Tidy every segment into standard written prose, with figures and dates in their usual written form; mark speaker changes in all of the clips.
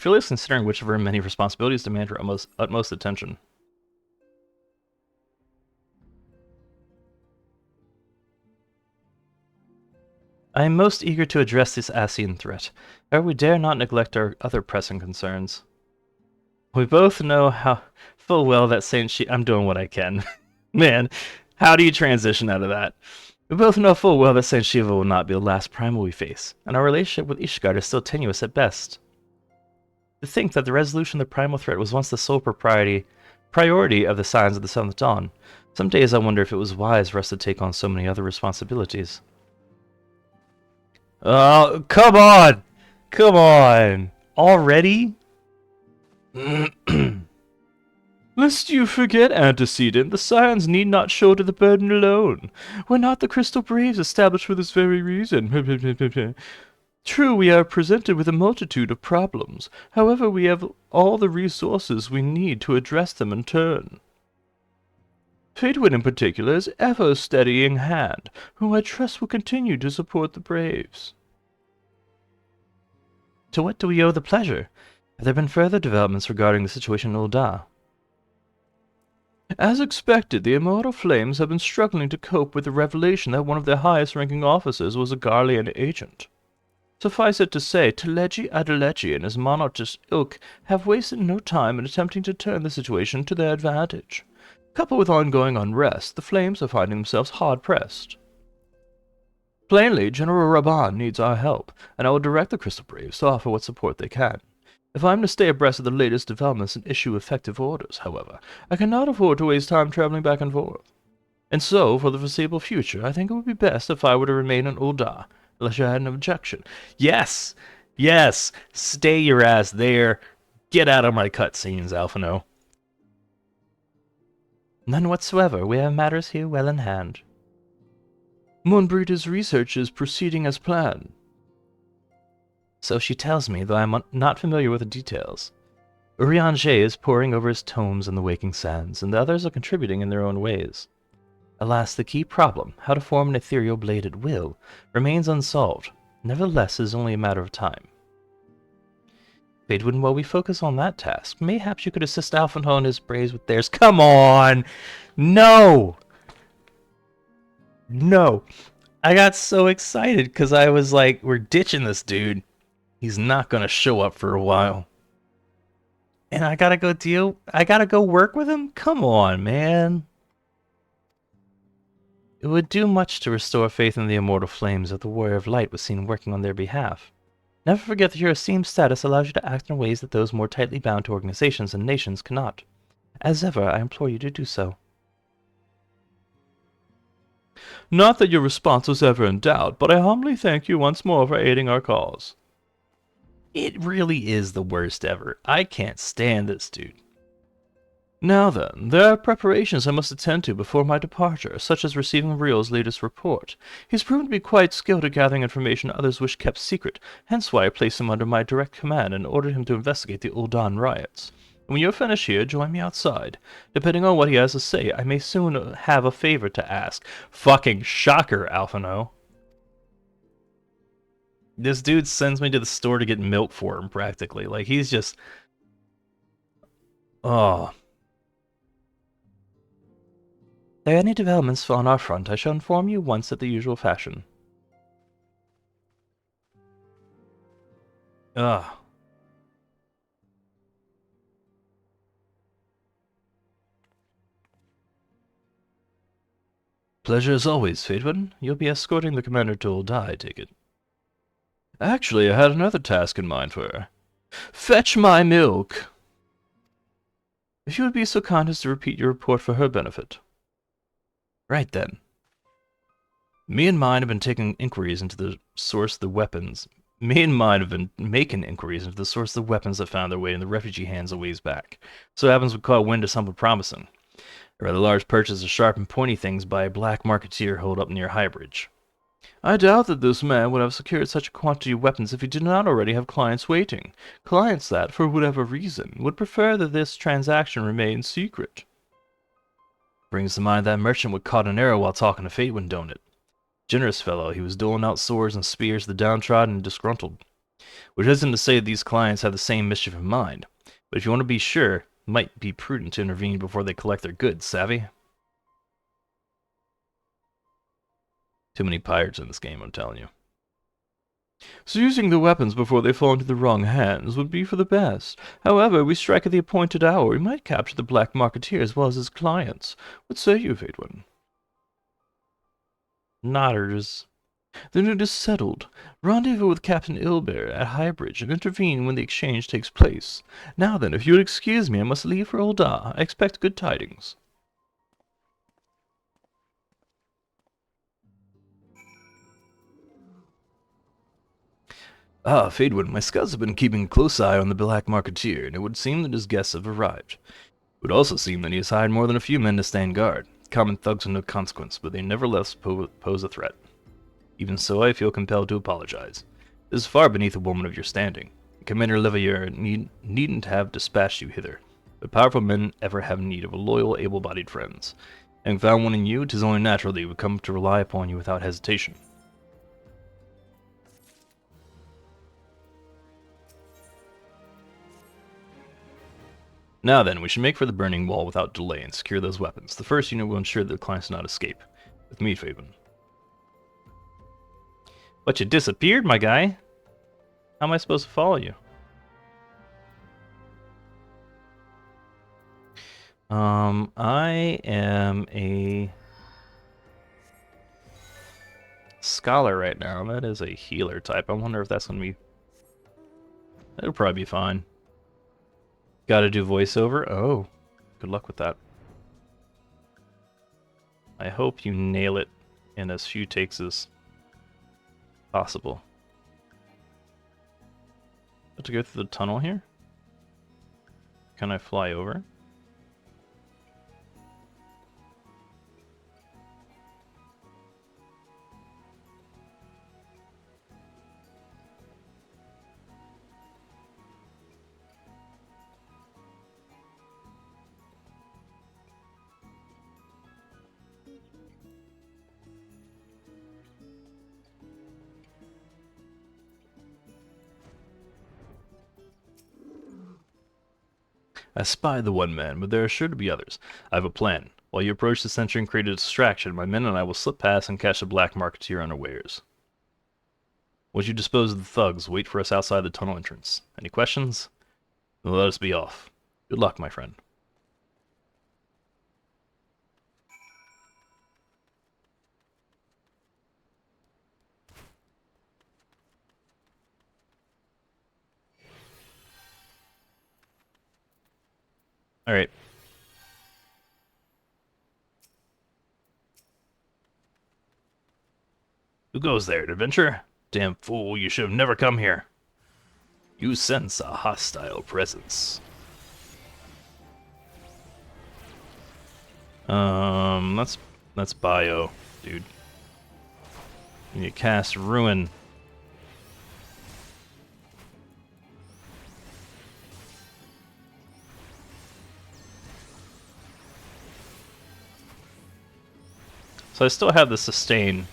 Speaker 1: fearless considering which of her many responsibilities demand her utmost attention. I am most eager to address this Ascien threat, however we dare not neglect our other pressing concerns. We both know how full well that Saint I'm doing what I can. Man, how do you transition out of that? We both know full well that Saint Shiva will not be the last primal we face, and our relationship with Ishgard is still tenuous at best. To think that the resolution of the primal threat was once the sole priority of the Scions of the Seventh Dawn. Some days I wonder if it was wise for us to take on so many other responsibilities. Oh, come on! Come on! Already? Lest you forget, antecedent, the Scions need not shoulder the burden alone. We're not the Crystal Braves established for this very reason. True, we are presented with a multitude of problems. However, we have all the resources we need to address them in turn. Fatewind in particular is ever a steadying hand, who I trust will continue to support the Braves. To what do we owe the pleasure? Have there been further developments regarding the situation in Ul'dah? As expected, the Immortal Flames have been struggling to cope with the revelation that one of their highest-ranking officers was a Garlean agent. Suffice it to say, Telechi Adelechi and his monarchist ilk have wasted no time in attempting to turn the situation to their advantage. Coupled with ongoing unrest, the Flames are finding themselves hard-pressed. Plainly, General Raban needs our help, and I will direct the Crystal Braves to offer what support they can. If I am to stay abreast of the latest developments and issue effective orders, however, I cannot afford to waste time traveling back and forth. And so, for the foreseeable future, I think it would be best if I were to remain in Ul'dah, unless you had an objection. Yes! Yes! Stay your ass there! Get out of my cutscenes, Alphinaud. None whatsoever. We have matters here well in hand. Moonbreeder's research is proceeding as planned. So she tells me, though I am not familiar with the details. Urianger is poring over his tomes in the waking sands, and the others are contributing in their own ways. Alas, the key problem, how to form an ethereal blade at will, remains unsolved. Nevertheless, it is only a matter of time. Fatewind, while we focus on that task, mayhaps you could assist Alphinaud and his Braves with theirs. Come on! No! No! I got so excited because I was like, we're ditching this dude. He's not gonna show up for a while. And I gotta go work with him? Come on, man. It would do much to restore faith in the immortal flames if the Warrior of Light was seen working on their behalf. Never forget that your esteemed status allows you to act in ways that those more tightly bound to organizations and nations cannot. As ever, I implore you to do so. Not that your response was ever in doubt, but I humbly thank you once more for aiding our cause. It really is the worst ever. I can't stand this dude. Now then, there are preparations I must attend to before my departure, such as receiving Riel's latest report. He's proven to be quite skilled at gathering information others wish kept secret, hence why I placed him under my direct command and ordered him to investigate the Ul'dah riots. When you're finished here, join me outside. Depending on what he has to say, I may soon have a favor to ask. Fucking shocker, Alphinaud. This dude sends me to the store to get milk for him, practically. Like, he's just... Oh. If there are any developments on our front, I shall inform you once at the usual fashion. Ugh. Pleasure as always, Fatewind. You'll be escorting the commander to Ul'dah, I take it. Actually, I had another task in mind for her. Fetch my milk! If you would be so kind as to repeat your report for her benefit. Right then. Me and mine have been taking inquiries into the source of the weapons. Me and mine have been making inquiries into the source of the weapons that found their way in the refugee hands a ways back. So it happens we caught wind of something promising. A rather large purchase of sharp and pointy things by a black marketeer holed up near Highbridge. I doubt that this man would have secured such a quantity of weapons if he did not already have clients waiting. Clients that, for whatever reason, would prefer that this transaction remain secret. Brings to mind that merchant with caught an arrow while talking to Fatewind, don't it? Generous fellow, he was doling out swords and spears to the downtrodden and disgruntled. Which isn't to say that these clients have the same mischief in mind, but if you want to be sure, it might be prudent to intervene before they collect their goods, savvy? Too many pirates in this game, I'm telling you. So using the weapons before they fall into the wrong hands would be for the best. However, we strike at the appointed hour. We might capture the black marketeer as well as his clients. What say you, Fateone? Nodders. Then it is settled. Rendezvous with Captain Ilberd at Highbridge and intervene when the exchange takes place. Now then, if you would excuse me, I must leave for Ul'dah. I expect good tidings. Ah, Fateone, my scouts have been keeping a close eye on the black marketeer, and it would seem that his guests have arrived. It would also seem that he has hired more than a few men to stand guard. Common thugs of no consequence, but they nevertheless pose a threat. Even so, I feel compelled to apologize. This is far beneath a woman of your standing. Commander Levailleur needn't have dispatched you hither, but powerful men ever have need of a loyal, able-bodied friends. Having found one in you, 'tis only natural that he would come to rely upon you without hesitation. Now then, we should make for the burning wall without delay and secure those weapons. The first unit will ensure that the clients do not escape. With me, Faven. But you disappeared, my guy. How am I supposed to follow you? I am a scholar right now. That is a healer type. I wonder if that's going to be... It'll probably be fine. Gotta do voiceover? Oh, good luck with that. I hope you nail it in as few takes as possible. Have to go through the tunnel here? Can I fly over? I spy the one man, but there are sure to be others. I have a plan. While you approach the center and create a distraction, my men and I will slip past and catch the black marketeer unawares. Once you dispose of the thugs, wait for us outside the tunnel entrance. Any questions? Then let us be off. Good luck, my friend. Alright. Who goes there, adventurer? Damn fool, you should have never come here. You sense a hostile presence. That's bio, dude. You need to cast Ruin. So I still have the sustain.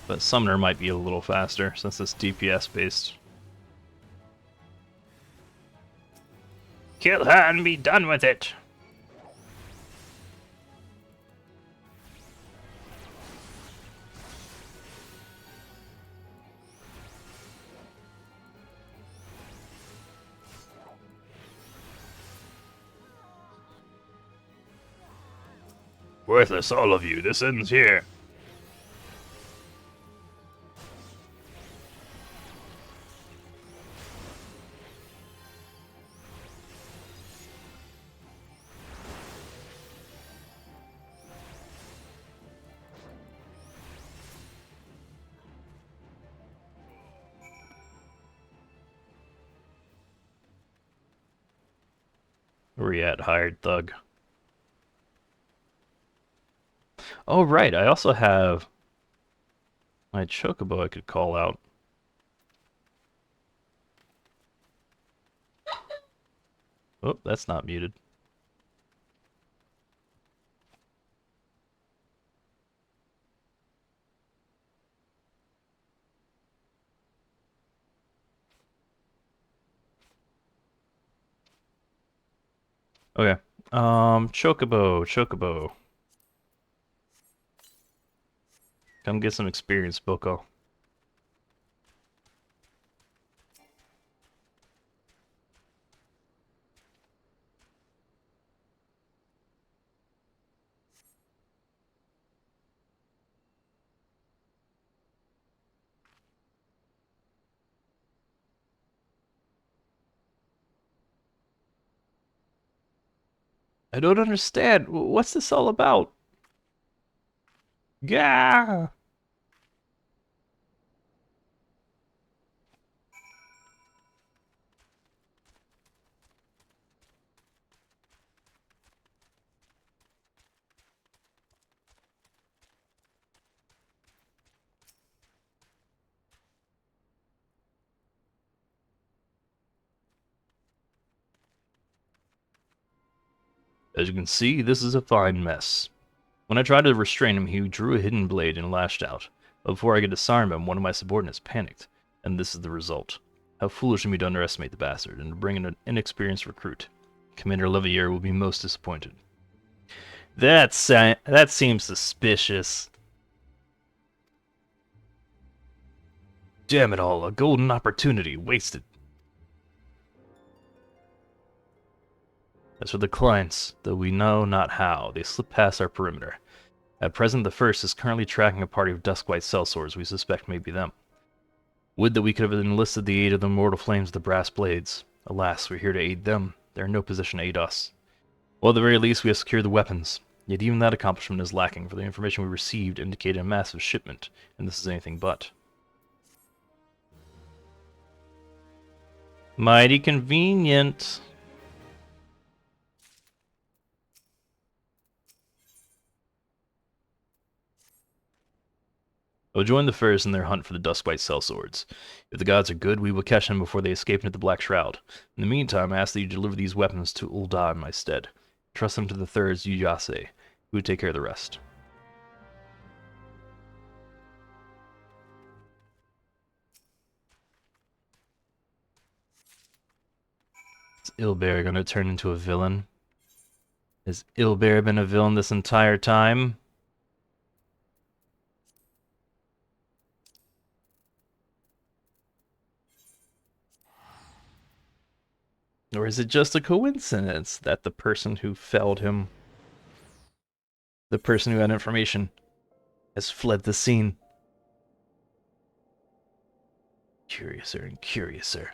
Speaker 1: But Summoner might be a little faster since it's DPS based. Kill her and be done with it! Worthless, all of you. This ends here. Where are you at, hired thug? Oh, right. I also have my chocobo I could call out. Oh, that's not muted. Okay. Chocobo. Come get some experience, Boko. I don't understand. What's this all about? Gah! As you can see, this is a fine mess. When I tried to restrain him, he drew a hidden blade and lashed out. But before I could disarm him, one of my subordinates panicked, and this is the result. How foolish of me to underestimate the bastard and to bring in an inexperienced recruit. Commander Levier will be most disappointed. That seems suspicious. Damn it all, a golden opportunity wasted. As for the clients, though we know not how, they slip past our perimeter. At present, the first is currently tracking a party of duskwhite sellswords we suspect may be them. Would that we could have enlisted the aid of the immortal flames of the brass blades. Alas, we're here to aid them. They're in no position to aid us. Well, at the very least, we have secured the weapons. Yet even that accomplishment is lacking, for the information we received indicated a massive shipment, and this is anything but. Mighty convenient. I will join the first in their hunt for the Duskwhite sellswords. If the gods are good, we will catch them before they escape into the Black Shroud. In the meantime, I ask that you deliver these weapons to Ul'dah in my stead. Trust them to the third's Eorzea, who would take care of the rest. Is Ilberd going to turn into a villain? Has Ilberd been a villain this entire time? Or is it just a coincidence that the person who felled him, the person who had information, has fled the scene? Curiouser and curiouser.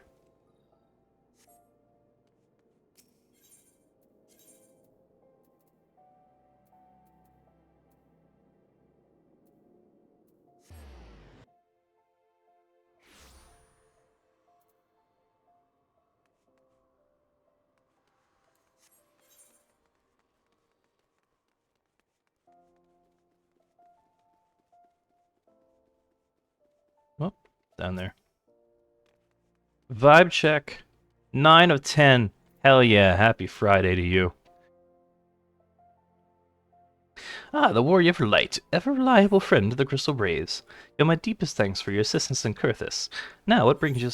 Speaker 1: Well, down there. Vibe check. 9 of 10. Hell yeah, happy Friday to you. Ah, the warrior of light, ever reliable friend of the Crystal Braves. You have my deepest thanks for your assistance in Kurthis. Now, what brings you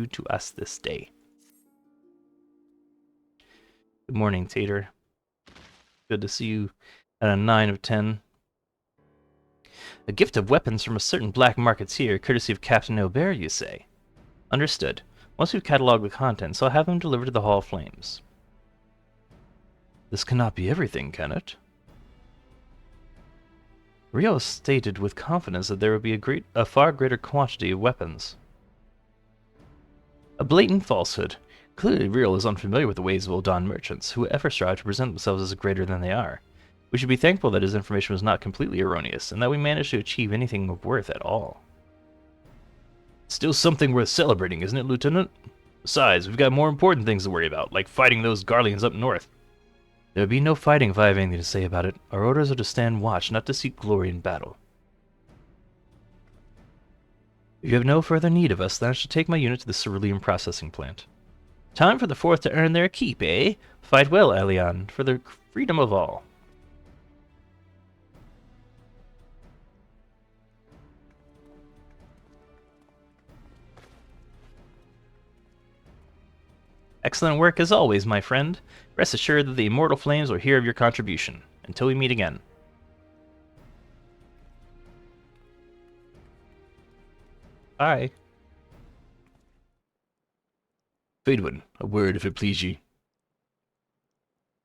Speaker 1: to us this day? Good morning, Tater. Good to see you at a 9 of 10. A gift of weapons from a certain black marketeer, courtesy of Captain Ilberd, you say? Understood. Once we've cataloged the contents, I'll have them delivered to the Hall of Flames. This cannot be everything, can it? Rio stated with confidence that there would be a far greater quantity of weapons. A blatant falsehood. Clearly Rio is unfamiliar with the ways of Ul'dah merchants, who ever strive to present themselves as greater than they are. We should be thankful that his information was not completely erroneous, and that we managed to achieve anything of worth at all. Still something worth celebrating, isn't it, Lieutenant? Besides, we've got more important things to worry about, like fighting those Garleans up north. There would be no fighting if I have anything to say about it. Our orders are to stand watch, not to seek glory in battle. If you have no further need of us, then I shall take my unit to the cerulean processing plant. Time for the Fourth to earn their keep, eh? Fight well, Allian, for the freedom of all. Excellent work as always, my friend. Rest assured that the immortal flames will hear of your contribution. Until we meet again. Bye. Faidwin, a word if it please ye.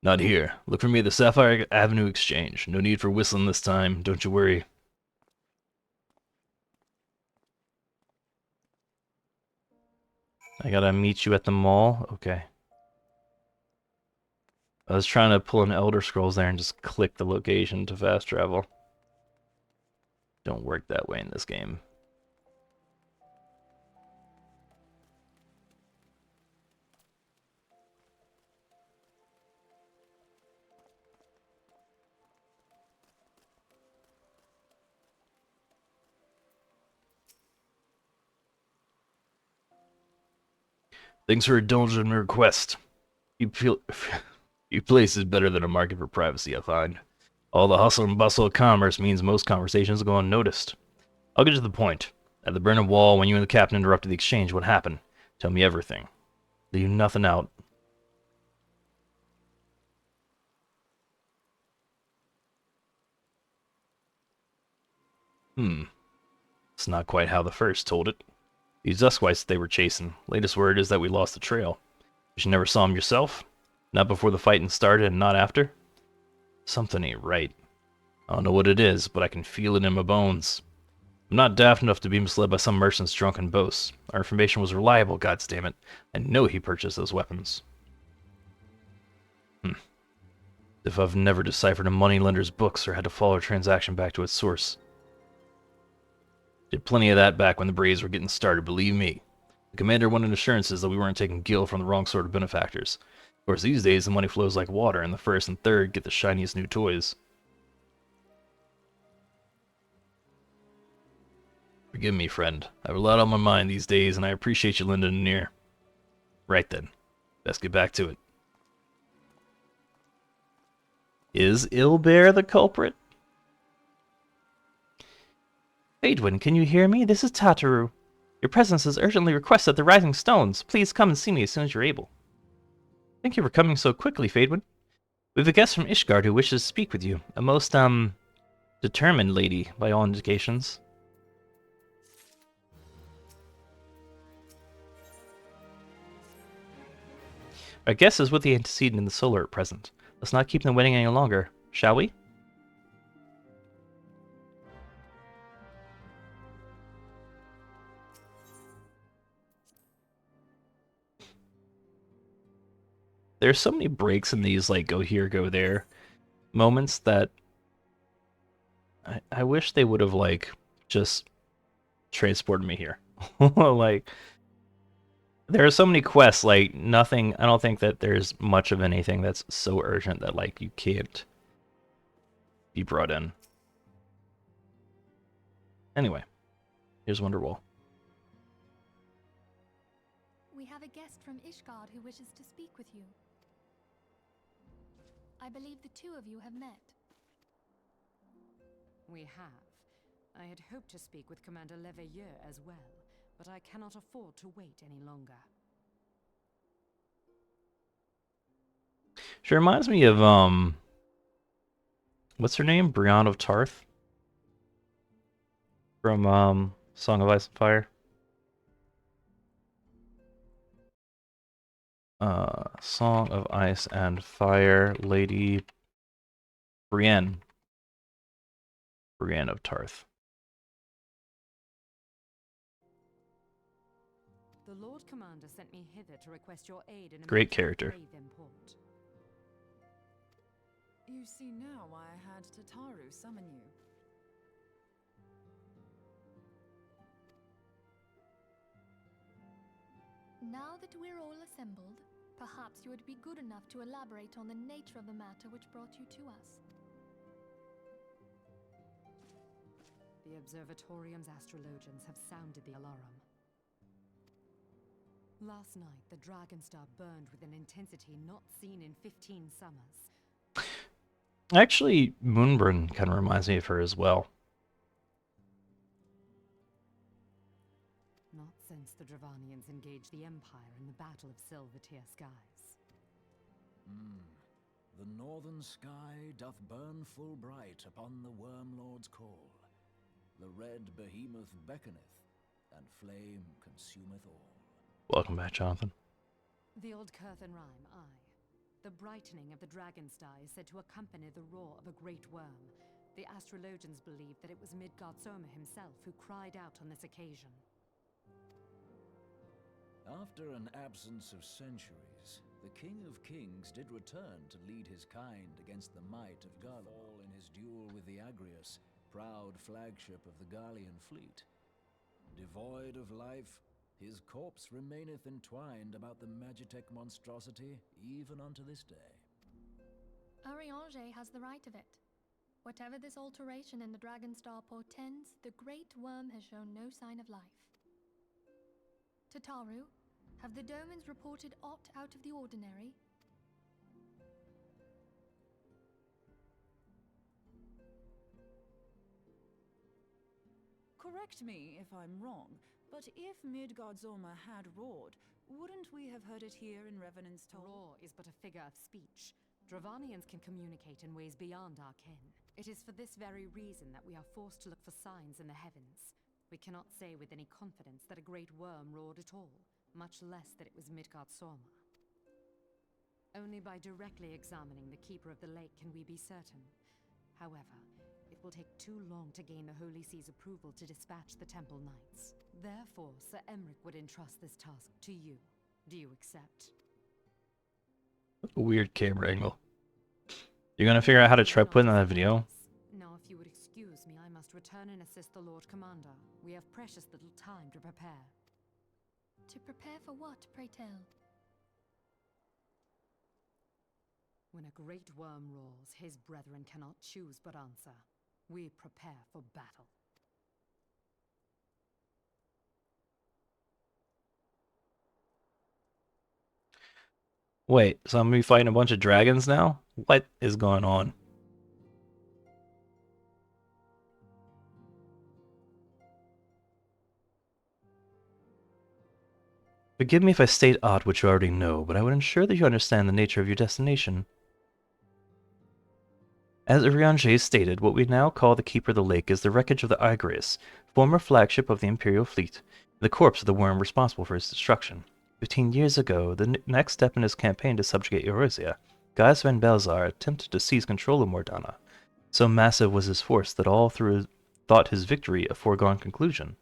Speaker 1: Not here. Look for me at the Sapphire Avenue Exchange. No need for whistling this time, don't you worry. I gotta meet you at the mall? Okay. I was trying to pull an Elder Scrolls there and just click the location to fast travel. Don't work that way in this game. Thanks for indulging my request. Your place is better than a market for privacy, I find. All the hustle and bustle of commerce means most conversations go unnoticed. I'll get to the point. At the Burning Wall, when you and the captain interrupted the exchange, what happened? Tell me everything. Leave nothing out. It's not quite how the first told it. These Duskwites they were chasing. Latest word is that we lost the trail. But you never saw him yourself? Not before the fighting started and not after? Something ain't right. I don't know what it is, but I can feel it in my bones. I'm not daft enough to be misled by some merchant's drunken boasts. Our information was reliable, goddammit. I know he purchased those weapons. If I've never deciphered a moneylender's books or had to follow a transaction back to its source. Did plenty of that back when the Braves were getting started, believe me. The commander wanted assurances that we weren't taking gil from the wrong sort of benefactors. Of course, these days the money flows like water, and the first and third get the shiniest new toys. Forgive me, friend. I have a lot on my mind these days, and I appreciate you lending an ear. Right then. Best get back to it. Is Ilberd the culprit? Faidwin, can you hear me? This is Tataru. Your presence is urgently requested at the Rising Stones. Please come and see me as soon as you're able. Thank you for coming so quickly, Faidwin. We have a guest from Ishgard who wishes to speak with you. A most, determined lady, by all indications. Our guest is with the antecedent in the solar at present. Let's not keep them waiting any longer, shall we? There's so many breaks in these, like, go here, go there moments that I wish they would have, like, just transported me here. Like, there are so many quests, like, nothing, I don't think that there's much of anything that's so urgent that, like, you can't be brought in. Anyway, here's Wonderwall.
Speaker 2: We have a guest from Ishgard who wishes to speak with you. I believe the two of you have met.
Speaker 3: We have. I had hoped to speak with Commander Leveilleur as well, but I cannot afford to wait any longer.
Speaker 1: She reminds me of, what's her name? Brienne of Tarth? From, Song of Ice and Fire. Song of Ice and Fire, Lady Brienne. Brienne of Tarth.
Speaker 3: The Lord Commander sent me hither to request your aid in a
Speaker 1: Great
Speaker 3: matter of
Speaker 1: character.
Speaker 3: grave import.
Speaker 4: You see now why I had Tataru summon you.
Speaker 2: Now that we're all assembled, perhaps you would be good enough to elaborate on the nature of the matter which brought you to us.
Speaker 3: The Observatorium's astrologians have sounded the alarm. Last night, the Dragonstar burned with an intensity not seen in 15 summers.
Speaker 1: Actually, Moonburn kind of reminds me of her as well.
Speaker 3: Not since the Dravanians engage the Empire in the Battle of Silvertear Skies.
Speaker 5: The northern sky doth burn full bright upon the Wormlord's call. The red behemoth beckoneth, and flame consumeth all.
Speaker 1: Welcome back, Jonathan.
Speaker 3: The old Curthan rhyme, aye. The brightening of the dragon star is said to accompany the roar of a great worm. The astrologians believe that it was Midgardsormr himself who cried out on this occasion.
Speaker 5: After an absence of centuries, the King of Kings did return to lead his kind against the might of Garlemald in his duel with the Agrius, proud flagship of the Garlean fleet. Devoid of life, his corpse remaineth entwined about the Magitech monstrosity even unto this day.
Speaker 2: Eorzean has the right of it. Whatever this alteration in the Dragon Star portends, the Great Worm has shown no sign of life. Tataru, have the Domans reported aught out of the ordinary?
Speaker 4: Correct me if I'm wrong, but if Midgardsormr had roared, wouldn't we have heard it here in Revenant's Toll?
Speaker 3: Roar is but a figure of speech. Dravanians can communicate in ways beyond our ken. It is for this very reason that we are forced to look for signs in the heavens. We cannot say with any confidence that a great worm roared at all, much less that it was Midgardsormr. Only by directly examining the Keeper of the Lake can we be certain. However, it will take too long to gain the Holy See's approval to dispatch the Temple Knights. Therefore, Sir Emric would entrust this task to you. Do you accept?
Speaker 1: A weird camera angle. You're gonna figure out how to try putting on that video?
Speaker 3: Now, if you would excuse me, I must return and assist the Lord Commander. We have precious little time to prepare.
Speaker 2: To prepare for what, pray tell?
Speaker 3: When a great worm roars, his brethren cannot choose but answer. We prepare for battle.
Speaker 1: Wait, so I'm gonna be fighting a bunch of dragons now? What is going on? Forgive me if I state aught which you already know, but I would ensure that you understand the nature of your destination. As Eorzea stated, what we now call the Keeper of the Lake is the wreckage of the Agrius, former flagship of the Imperial fleet, and the corpse of the worm responsible for its destruction. 15 years ago, the next step in his campaign to subjugate Eorzea, Gaius van Belzar attempted to seize control of Mordana. So massive was his force that all thought his victory a foregone conclusion.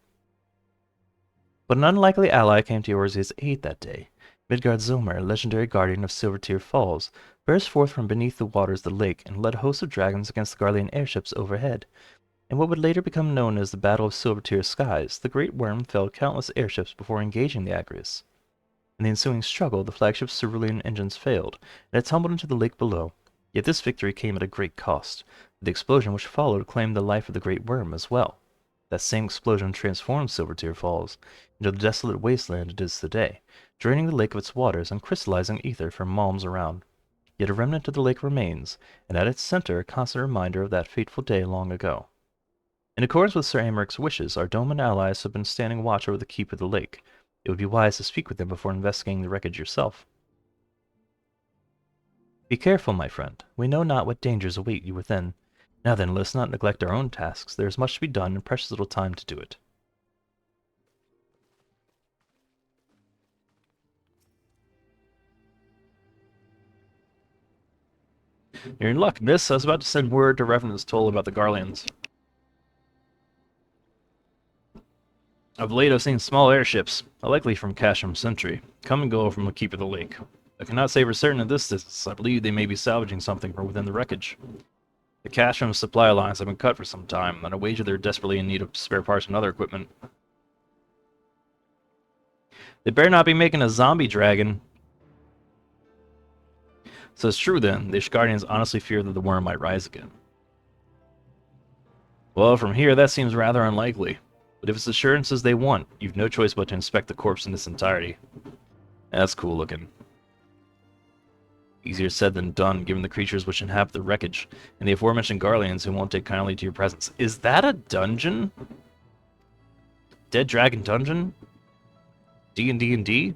Speaker 1: But an unlikely ally came to Eorzea's aid that day. Midgardsormr, legendary guardian of Silvertear Falls, burst forth from beneath the waters of the lake and led a host of dragons against the Garlean airships overhead. In what would later become known as the Battle of Silvertear Skies, the Great Worm felled countless airships before engaging the Agrius. In the ensuing struggle, the flagship's cerulean engines failed, and it tumbled into the lake below. Yet this victory came at a great cost. The explosion which followed claimed the life of the Great Worm as well. That same explosion transformed Silvertear Falls into the desolate wasteland it is today, draining the lake of its waters and crystallizing ether from malms around. Yet a remnant of the lake remains, and at its center a constant reminder of that fateful day long ago. In accordance with Sir Amaric's wishes, our Doman allies have been standing watch over the keep of the lake. It would be wise to speak with them before investigating the wreckage yourself. Be careful, my friend. We know not what dangers await you within. Now then, let us not neglect our own tasks. There is much to be done and precious little time to do it. You're in luck, miss. I was about to send word to Revenant's Toll about the Garleans. Of late I've seen small airships, likely from Casham Sentry, come and go from the Keep of the Lake. I cannot say for certain at this distance. I believe they may be salvaging something from within the wreckage. The Casham supply lines have been cut for some time, and I wager they're desperately in need of spare parts and other equipment. They better not be making a zombie dragon. So it's true then, the Ishgardians honestly fear that the worm might rise again. Well, from here that seems rather unlikely. But if it's assurances they want, you've no choice but to inspect the corpse in its entirety. That's cool looking. Easier said than done, given the creatures which inhabit the wreckage, and the aforementioned Garleans who won't take kindly to your presence. Is that a dungeon? Dead Dragon Dungeon? D&D?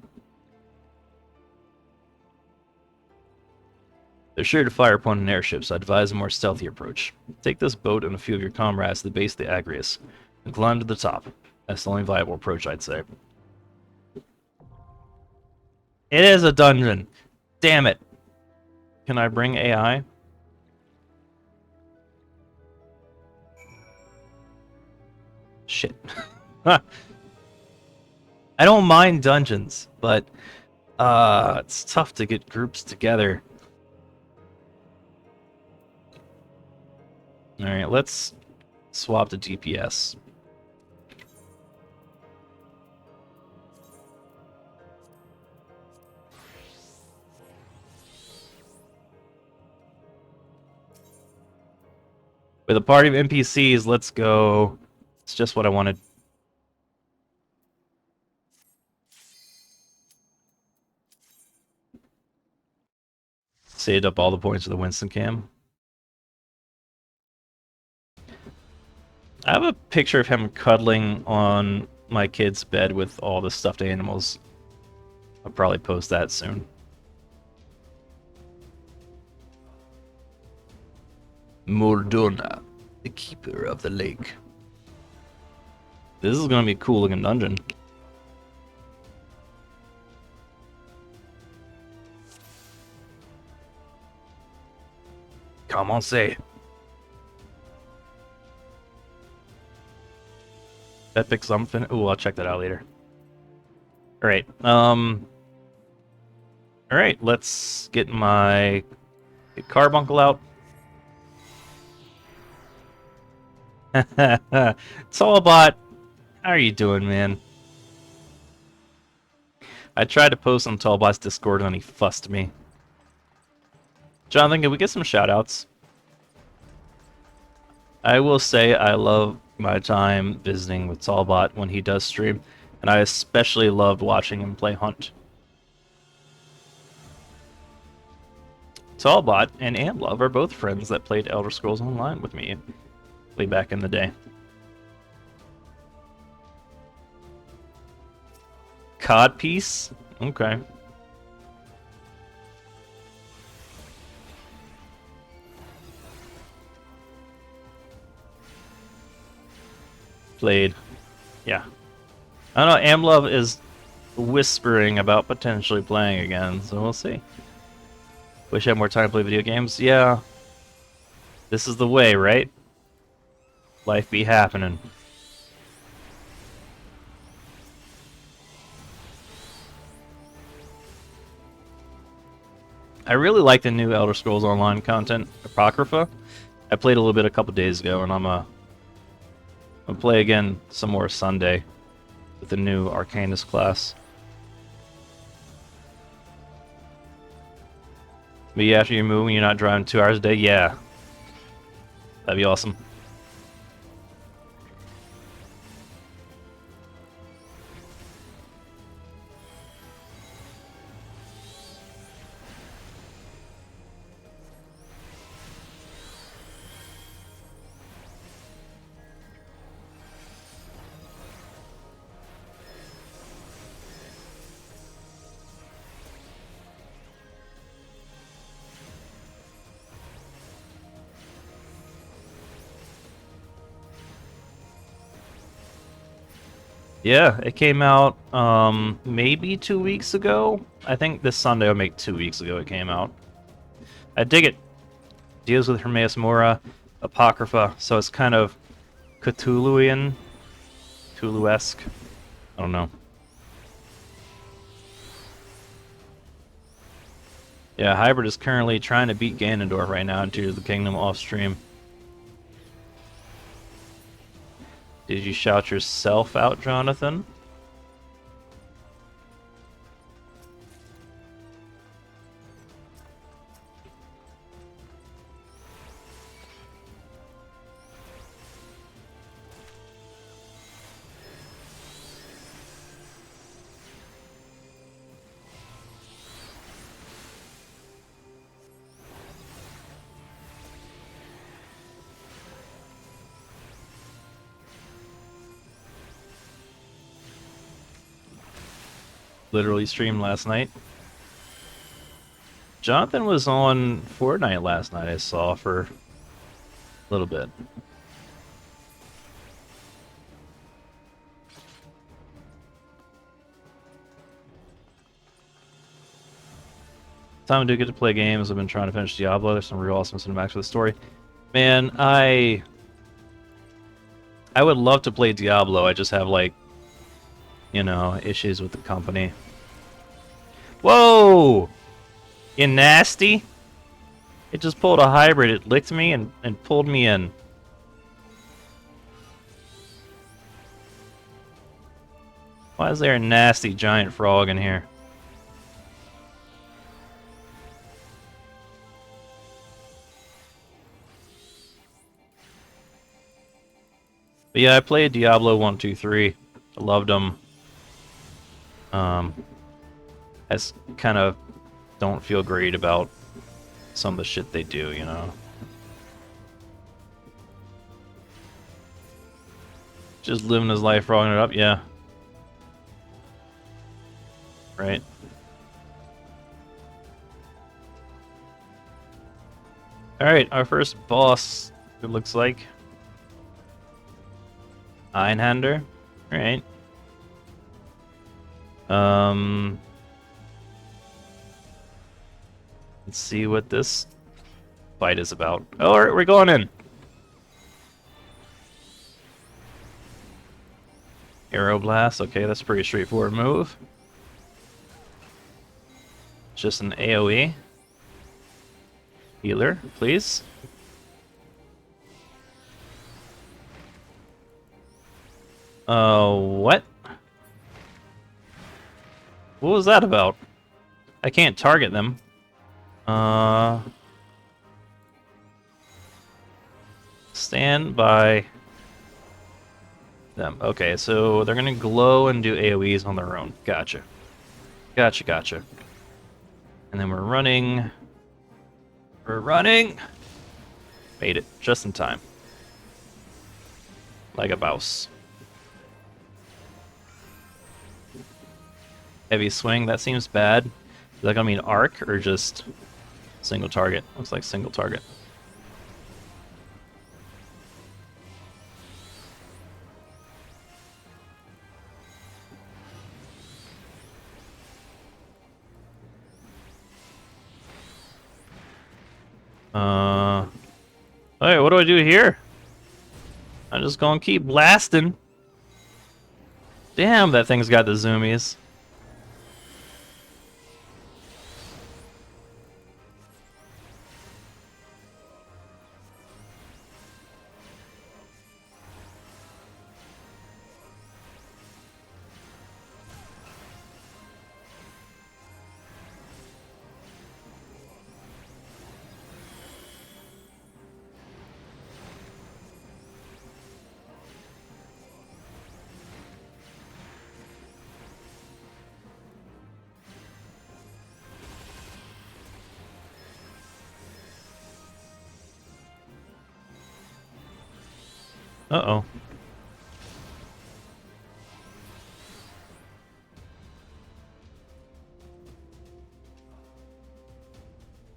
Speaker 1: They're sure to fire upon an airship, so I advise a more stealthy approach. Take this boat and a few of your comrades to the base of the Agrius, and climb to the top. That's the only viable approach, I'd say. It is a dungeon! Damn it! Can I bring AI? Shit. I don't mind dungeons, but it's tough to get groups together. Alright, let's swap to DPS. With a party of NPCs, let's go. It's just what I wanted. Saved up all the points for the Winston cam. I have a picture of him cuddling on my kid's bed with all the stuffed animals. I'll probably post that soon. Mordona, the keeper of the lake. This is gonna be a cool looking dungeon. Come on, say. FFXIV. Ooh, I'll check that out later. Alright, alright, let's get my carbuncle out. Tallbot, how are you doing, man? I tried to post on Tallbot's Discord and he fussed me. Jonathan, can we get some shoutouts? I will say I love my time visiting with Tallbot when he does stream, and I especially loved watching him play Hunt. Tallbot and Amlove are both friends that played Elder Scrolls Online with me way back in the day. Codpiece? Okay. Played. Yeah. I don't know, Amlove is whispering about potentially playing again, so we'll see. Wish I had more time to play video games. Yeah. This is the way, right? Life be happening. I really like the new Elder Scrolls Online content, Apocrypha. I played a little bit a couple days ago, and I'm gonna play again some more Sunday with the new Arcanist class. But yeah, after you move, you're not driving 2 hours a day? Yeah. That'd be awesome. Yeah, it came out maybe 2 weeks ago. I think this Sunday will make 2 weeks ago it came out. I dig it. Deals with Hermaeus Mora, Apocrypha, so it's kind of Cthulhuian, Cthulhu-esque. I don't know. Yeah, Hybrid is currently trying to beat Ganondorf right now into the Kingdom off stream. Did you shout yourself out, Jonathan? literally streamed last night. Jonathan was on Fortnite last night, I saw, for a little bit. Time I do get to play games. I've been trying to finish Diablo. There's some real awesome cinematics for the story. Man, I would love to play Diablo. I just have, like, you know, issues with the company. Whoa! You nasty? It just pulled a hybrid. It licked me and pulled me in. Why is there a nasty giant frog in here? But yeah, I played Diablo 1, 2, 3. I loved them. I kind of don't feel great about some of the shit they do, you know? Just living his life, frogging it up, yeah. Right. Alright, our first boss, it looks like. Einhander. Alright. Let's see what this fight is about. Oh, we're going in. Aeroblast. Okay, that's a pretty straightforward move. Just an AoE. Healer, please. What? What was that about? I can't target them. Stand by them. Okay, so they're gonna glow and do AoEs on their own. Gotcha. Gotcha, gotcha. And then we're running. We're running! Made it, just in time. Like a mouse. Heavy swing, that seems bad. Is that gonna mean arc or just single target? Looks like single target. Alright, what do I do here? I'm just gonna keep blasting. Damn, that thing's got the zoomies. Uh-oh.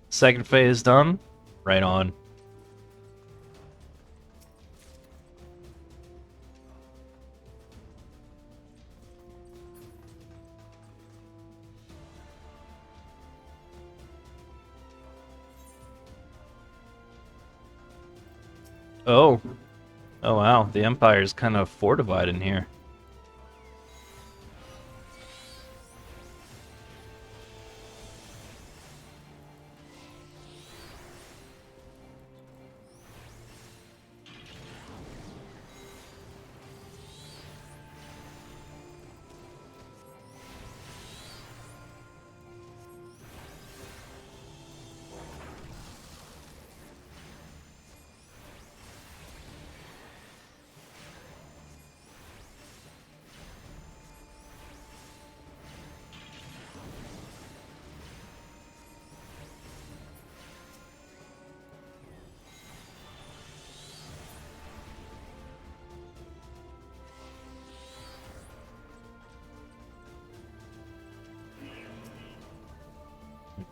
Speaker 1: Second phase done. Right on. Oh. Oh wow, the Empire's kind of fortified in here.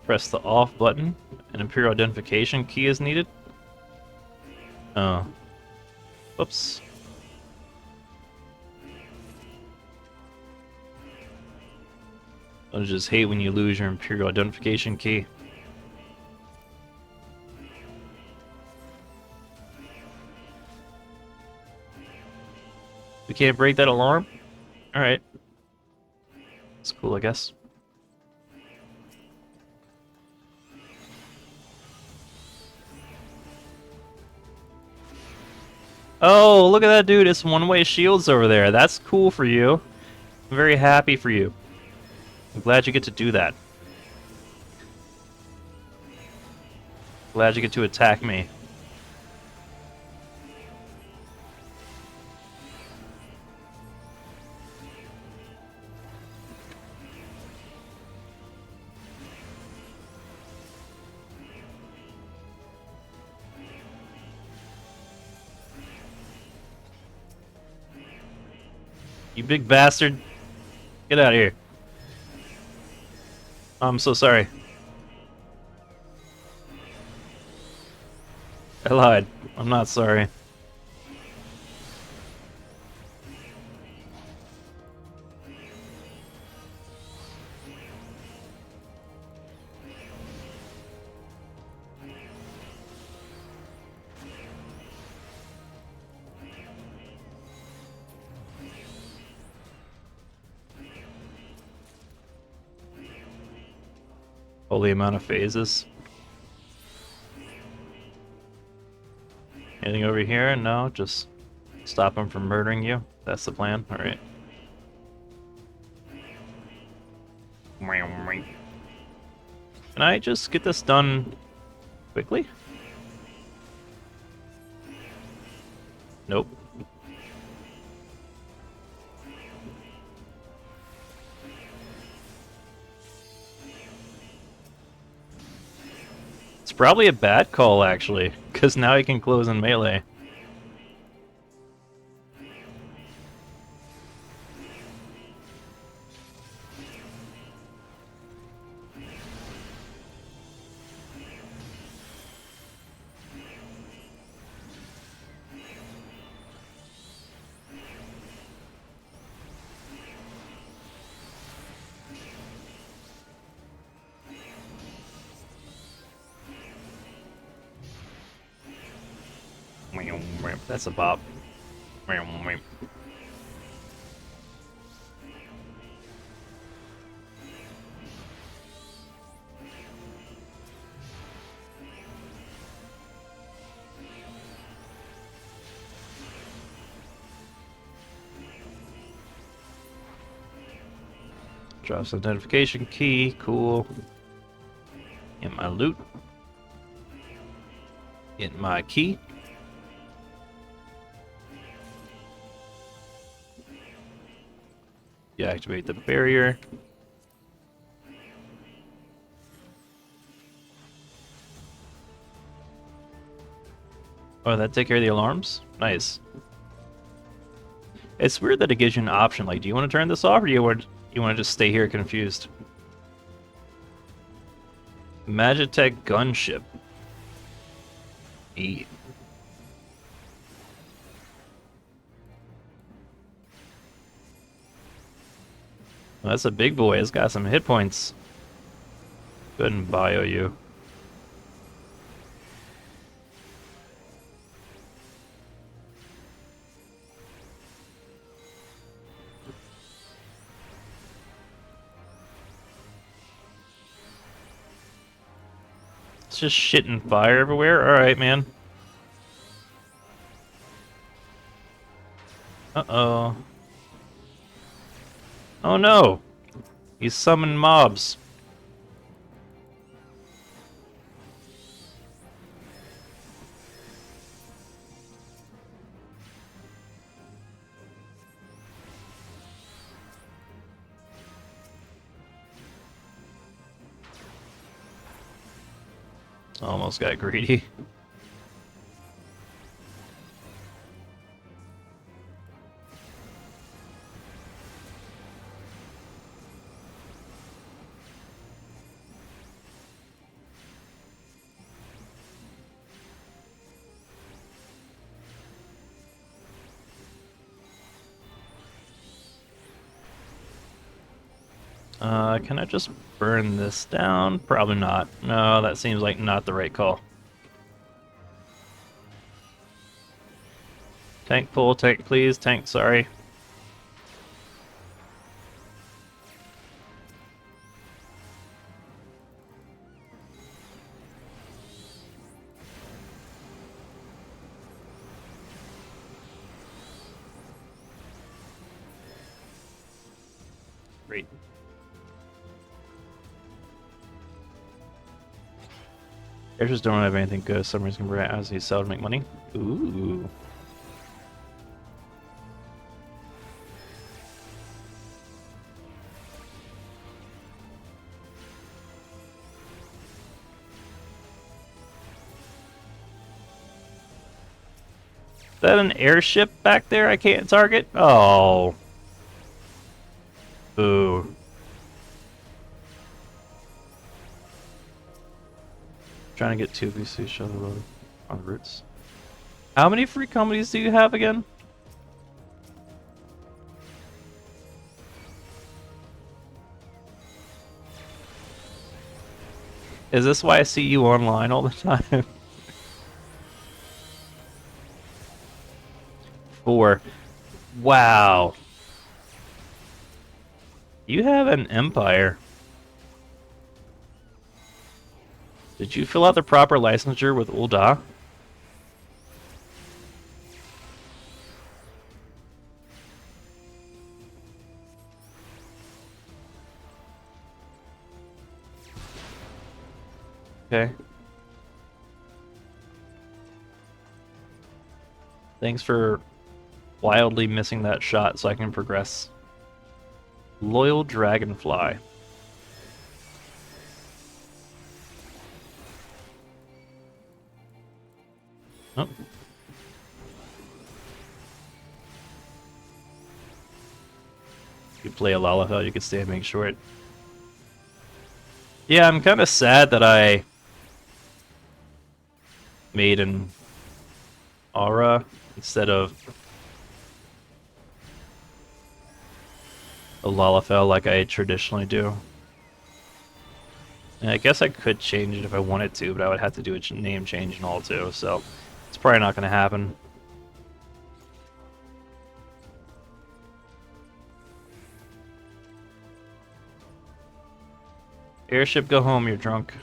Speaker 1: Press the off button. An Imperial identification key is needed. Oh. Whoops. I just hate when you lose your Imperial identification key. We can't break that alarm? Alright. It's cool, I guess. Oh, look at that dude. It's one-way shields over there. That's cool for you. I'm very happy for you. I'm glad you get to do that. Glad you get to attack me. You big bastard. Get out of here. I'm so sorry. I lied. I'm not sorry. Holy amount of phases. Anything over here? No, just stop him from murdering you. That's the plan. Alright. Can I just get this done quickly? Nope. It's probably a bad call, actually, because now he can close in melee. That's a bop. Drops the identification key. Cool. Get my loot. Get my key. Deactivate the barrier. Oh, that take care of the alarms? Nice. It's weird that it gives you an option. Like, do you want to turn this off, or do you want to just stay here confused? Magitech gunship. E. Well, that's a big boy. It's got some hit points. Go ahead and bio you. It's just shit and fire everywhere? Alright, man. Uh-oh. Oh no! He's summoned mobs. Almost got greedy. Can I just burn this down? Probably not. No, that seems like not the right call. Tank pull, tank please, tank sorry. Great. Characters don't have anything good. Some reason can as he sell to make money. Ooh. Is that an airship back there I can't target? Oh. Ooh. Trying to get 2 VC shuttle road on the routes. How many free comedies do you have again? Is this why I see you online all the time? 4. Wow. You have an empire. Did you fill out the proper licensure with Ul'dah? Okay. Thanks for wildly missing that shot so I can progress. Loyal Dragonfly. Oh. You play a Lalafell, you could stay and make short. Yeah, I'm kind of sad that I made an aura instead of a Lalafell like I traditionally do. And I guess I could change it if I wanted to, but I would have to do a name change and all too, so it's probably not going to happen. Airship, go home, you're drunk.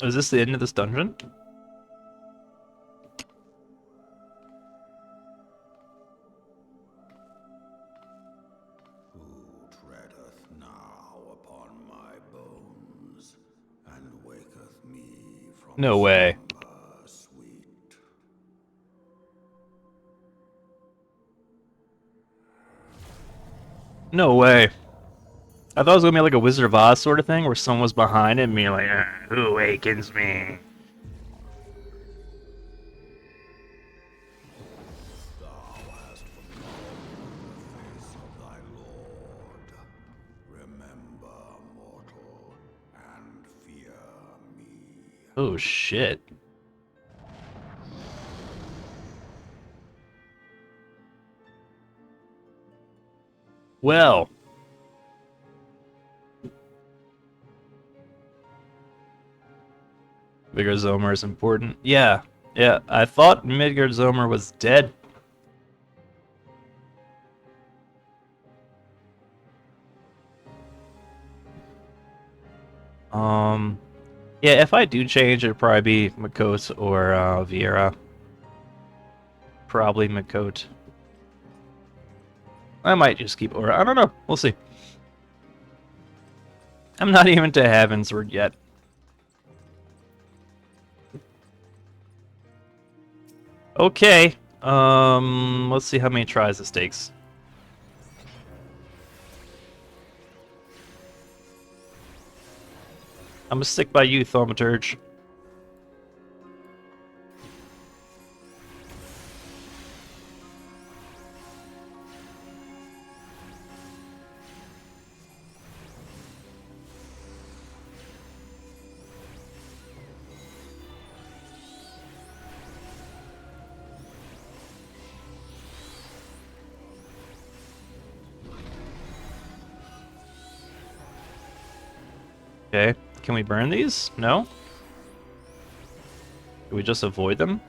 Speaker 1: Is this the end of this dungeon?
Speaker 6: Who treadeth now upon my bones, and waketh me from
Speaker 1: No way.
Speaker 6: slumber sweet?
Speaker 1: No way. I thought it was gonna be like a Wizard of Oz sort of thing, where someone was behind it and me like, who awakens me?
Speaker 6: Thou hast forgotten the face of thy lord. Remember, mortal, and fear me.
Speaker 1: Oh shit. Well. Midgardsormr is important. Yeah, I thought Midgardsormr was dead. Yeah, if I do change, it'd probably be Makot or Viera. Probably Makot. I might just keep Aura. I don't know. We'll see. I'm not even to Heavensward yet. Okay. Let's see how many tries this takes. I'm gonna stick by you, Thaumaturge. Okay. Can we burn these? No? Do we just avoid them?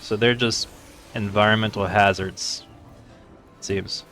Speaker 1: So they're just environmental hazards, it seems.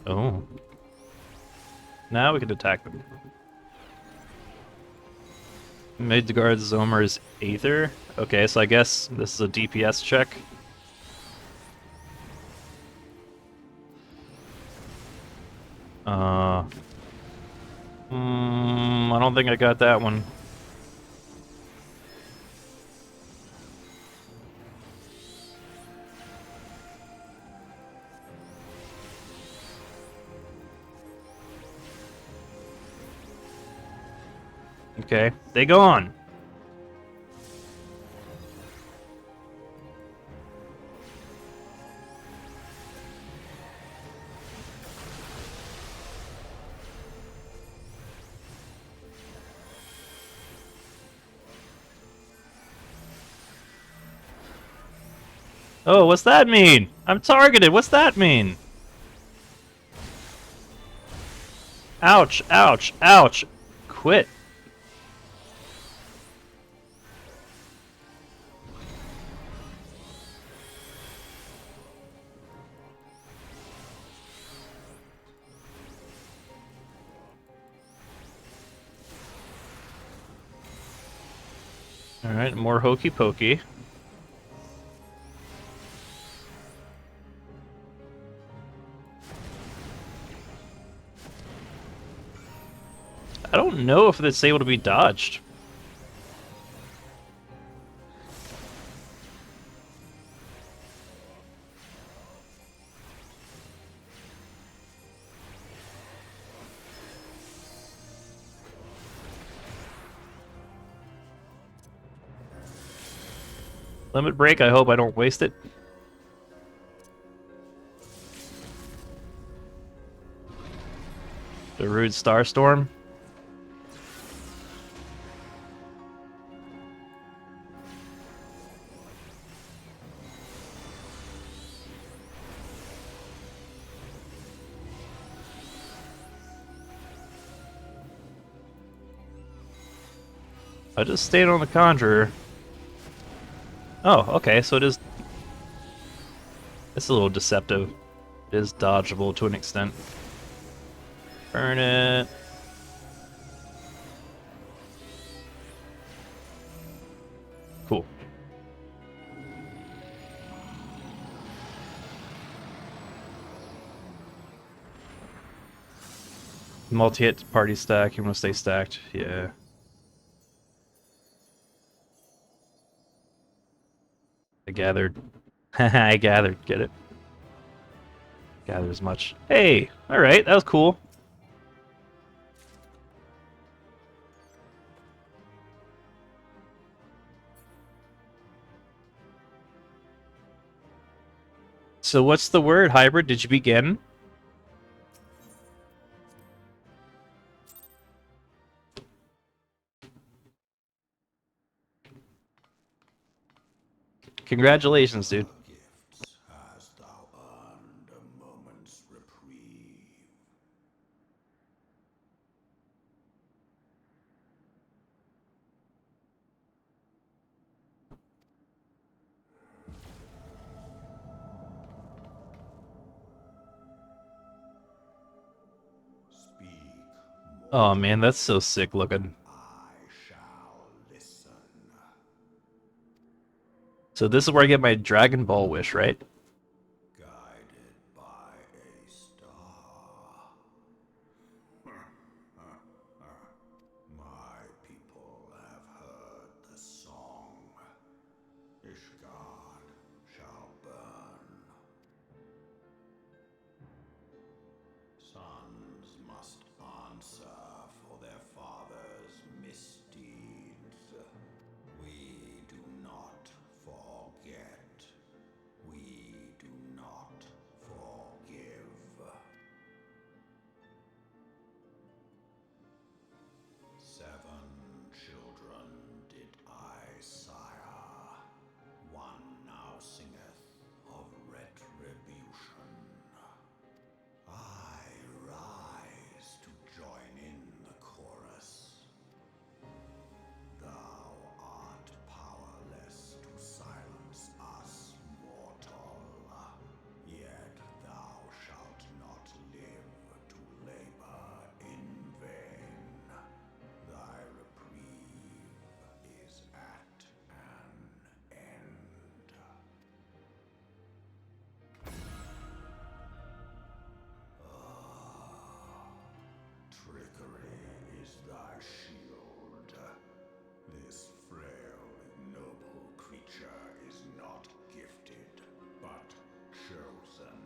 Speaker 1: Oh. Now we can attack them. Midgardsormr's Aether? Okay, so I guess this is a DPS check. I don't think I got that one. Okay, they go on. Oh, what's that mean? I'm targeted. What's that mean? Ouch, ouch, ouch. Quit. Alright, more hokey pokey. I don't know if it's able to be dodged. Limit break, I hope I don't waste it. The rude Starstorm. I just stayed on the Conjurer. Oh, okay, so it is... It's a little deceptive. It is dodgeable to an extent. Burn it. Cool. Multi-hit party stack, you want to stay stacked? Yeah. I gathered. I gathered, get it? Gather as much. Hey! Alright, that was cool. So what's the word, hybrid? Did you begin? Congratulations, dude.
Speaker 6: Gifts hast thou earned a moment's reprieve. Speak more.
Speaker 1: Oh man, that's so sick looking.
Speaker 6: I shall listen.
Speaker 1: So this is where I get my Dragon Ball wish, right?
Speaker 6: Guided by a star. My people have heard the song. Ishgard shall burn. Sons must answer for their father's misdeeds. We do not forget. We do not forgive. 7 children did I sire. One now singeth of retribution. I rise to join in the chorus. Thou art powerless to silence us, mortal. Yet thou shalt not live to labor in vain. Thy reprieve is at an end. Trickery is thy shield. This frail, ignoble creature is not gifted, but chosen.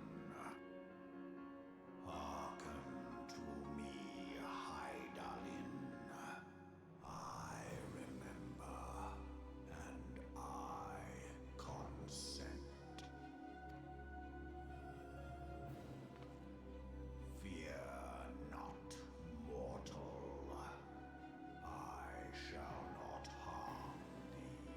Speaker 6: Hearken to me, Hydaelyn. I remember, and I consent. Fear not, mortal. I shall not harm thee.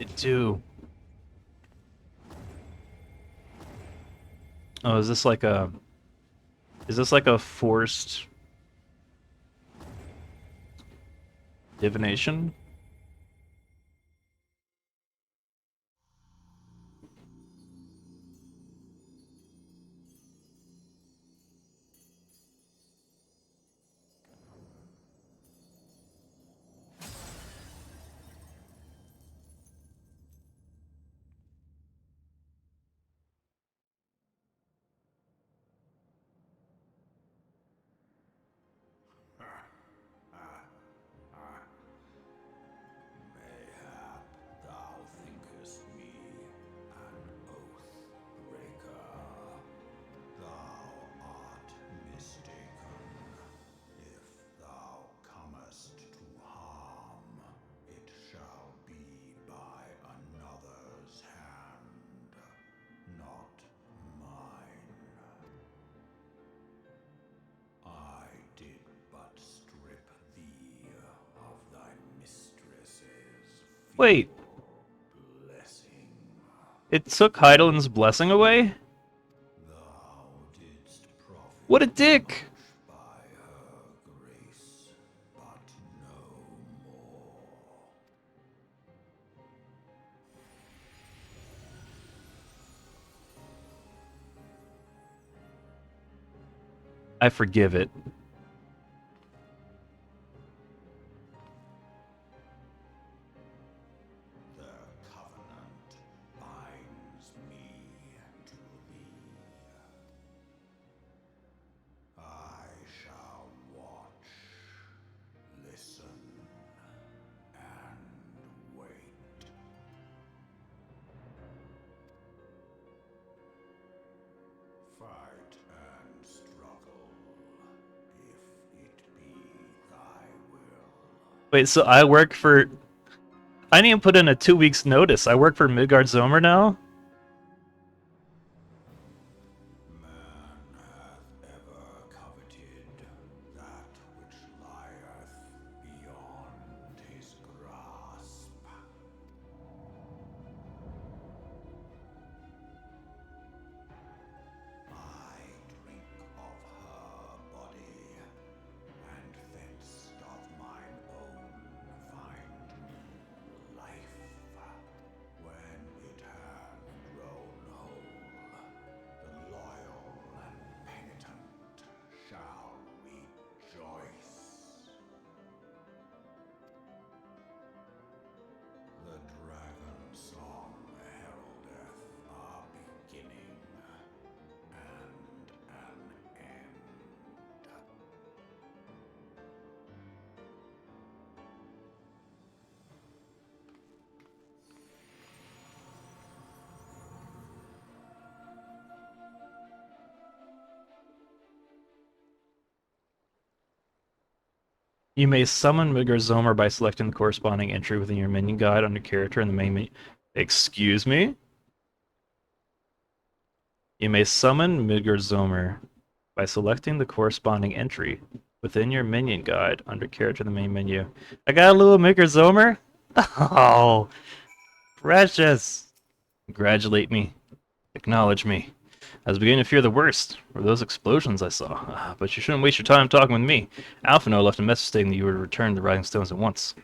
Speaker 1: It do. Oh, is this like a... Is this like a forced divination?
Speaker 6: Mayhap thou thinkest me an oath breaker. Thou art mistaken. If thou comest to harm, it shall be by another's hand, not mine. I did but strip thee of thy mistress's
Speaker 1: Wait,
Speaker 6: blessing.
Speaker 1: it took Heidelin's blessing away?
Speaker 6: Thou didst profit
Speaker 1: What a dick!
Speaker 6: much by her grace, but no more.
Speaker 1: I forgive it. Wait, so I work for... I need to put in a 2 weeks notice. I work for Midgardsormr now?
Speaker 6: Man hath ever coveted that which lieth beyond his grasp. I drink of her body, and thence doth mine own find new life. When it hath grown whole, the loyal and penitent shall rejoice. The dragon song heraldeth a beginning and an end.
Speaker 1: You may summon Midgardsormr by selecting the corresponding entry within your minion guide under character in the main menu. Excuse me? You may summon Midgardsormr by selecting the corresponding entry within your minion guide under character in the main menu. I got a little Midgardsormr? Oh, precious! Congratulate me. Acknowledge me. I was beginning to fear the worst, or those explosions I saw. But you shouldn't waste your time talking with me. Alphinaud left a message stating that you would return the Rising Stones at once.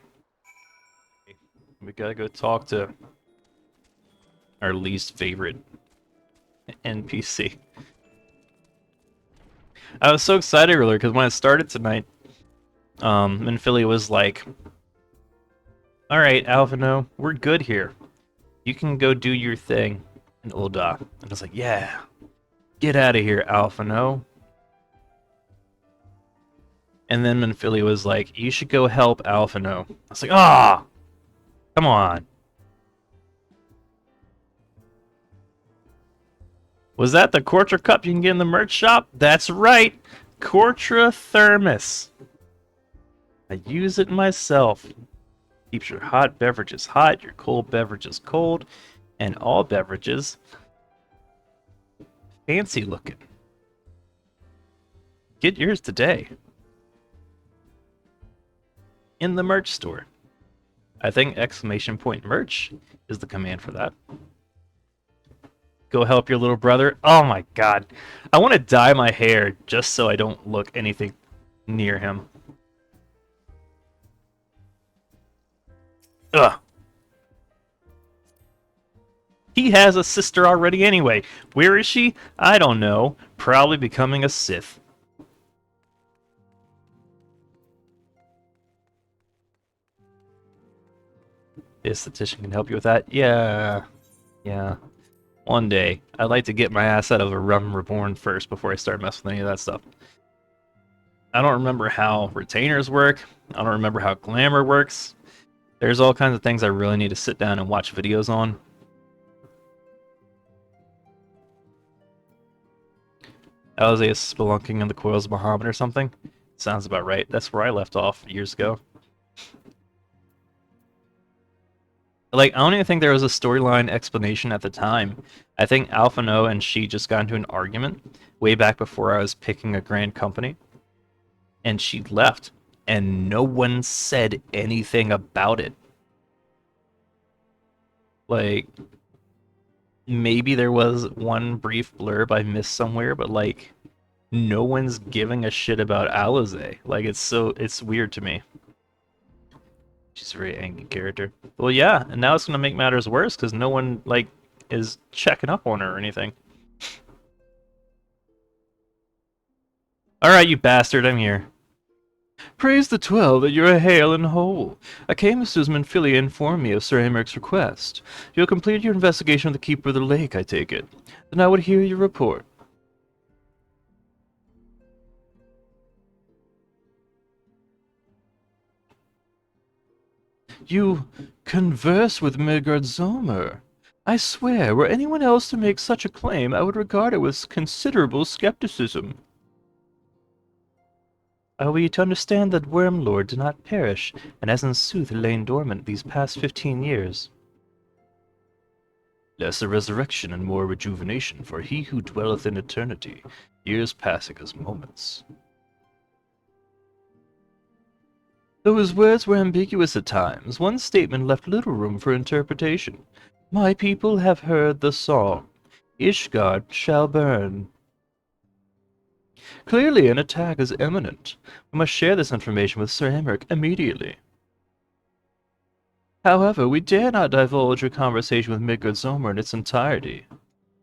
Speaker 1: We gotta go talk to our least favorite NPC. I was so excited earlier because when I started tonight, Minphilly was like, "Alright, Alphinaud, we're good here. You can go do your thing in Ul'dah." And I was like, "Yeah. Get out of here, Alphinaud." And then Minphilly was like, "You should go help Alphinaud." I was like, "Ah! Come on." Was that the Kortrah cup you can get in the merch shop? That's right! Kortrah Thermos. I use it myself. Keeps your hot beverages hot, your cold beverages cold, and all beverages fancy looking. Get yours today. In the merch store. I think !merch is the command for that. Go help your little brother. Oh my god. I want to dye my hair just so I don't look anything near him. Ugh. He has a sister already anyway. Where is she? I don't know. Probably becoming a Sith. The esthetician can help you with that? Yeah. Yeah. One day. I'd like to get my ass out of a Realm Reborn first before I start messing with any of that stuff. I don't remember how retainers work. I don't remember how glamour works. There's all kinds of things I really need to sit down and watch videos on. Eorzea spelunking in the coils of Bahamut or something? Sounds about right. That's where I left off years ago. Like, I don't even think there was a storyline explanation at the time. I think Alphinaud and she just got into an argument way back before I was picking a grand company. And she left. And no one said anything about it. Like, maybe there was one brief blurb I missed somewhere, but like, no one's giving a shit about Eorzea. Like, it's weird to me. She's a very angry character. Well, yeah, and now it's gonna make matters worse because no one like is checking up on her or anything. All right, you bastard, I'm here. Praise the 12 that you are hale and whole. I came as Minphilly informed me of Sir Amaric's request. You have completed your investigation of the Keeper of the Lake, I take it. Then I would hear your report. You converse with Midgardsormr. I swear, were anyone else to make such a claim, I would regard it with considerable skepticism. I want you to understand that Wormlord did not perish, and has in sooth lain dormant these past 15 years. Less a resurrection and more rejuvenation for he who dwelleth in eternity, years passing as moments. Though his words were ambiguous at times, one statement left little room for interpretation. My people have heard the song, Ishgard shall burn. Clearly an attack is imminent. We must share this information with Sir Emmerich immediately. However, we dare not divulge your conversation with Midgardsormr in its entirety.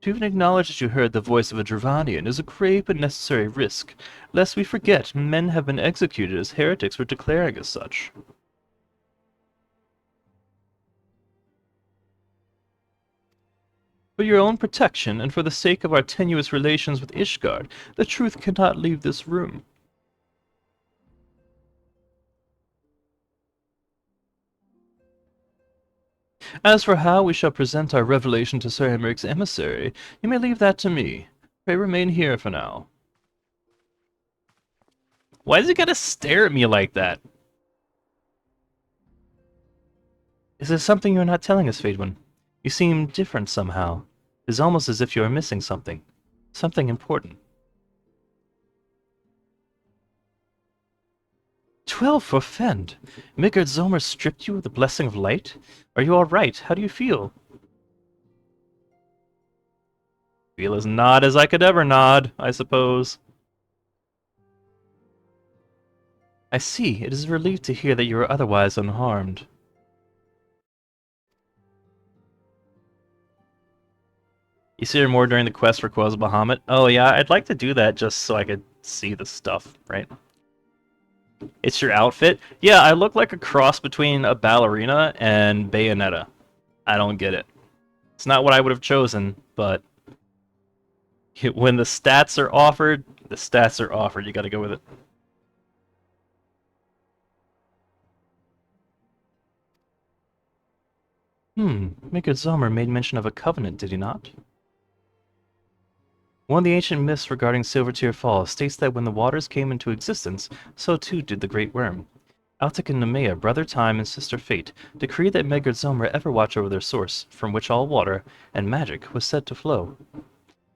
Speaker 1: To even acknowledge that you heard the voice of a Dravanian is a grave but necessary risk, lest we forget men have been executed as heretics for declaring as such. For your own protection, and for the sake of our tenuous relations with Ishgard, the truth cannot leave this room. As for how we shall present our revelation to Sir Emmerich's emissary, you may leave that to me. Pray remain here for now. Why does he gotta stare at me like that? Is there something you're not telling us, Faedwin? You seem different somehow. It is almost as if you are missing something. Something important. 12 for Fend! Midgardsormr stripped you of the blessing of light? Are you alright? How do you feel? Feel as nod as I could ever nod, I suppose. I see. It is a relief to hear that you are otherwise unharmed. You see her more during the quest for Quaz Bahamut? Oh yeah, I'd like to do that just so I could see the stuff, right? It's your outfit? Yeah, I look like a cross between a ballerina and Bayonetta. I don't get it. It's not what I would have chosen, but when the stats are offered, the stats are offered. You gotta go with it. Midgardsormr made mention of a covenant, did he not? One of the ancient myths regarding Silvertear Falls states that when the waters came into existence, so too did the Great Worm. Altic and Nemea, brother Time and sister Fate, decreed that Midgardsormr ever watch over their source, from which all water and magic was said to flow.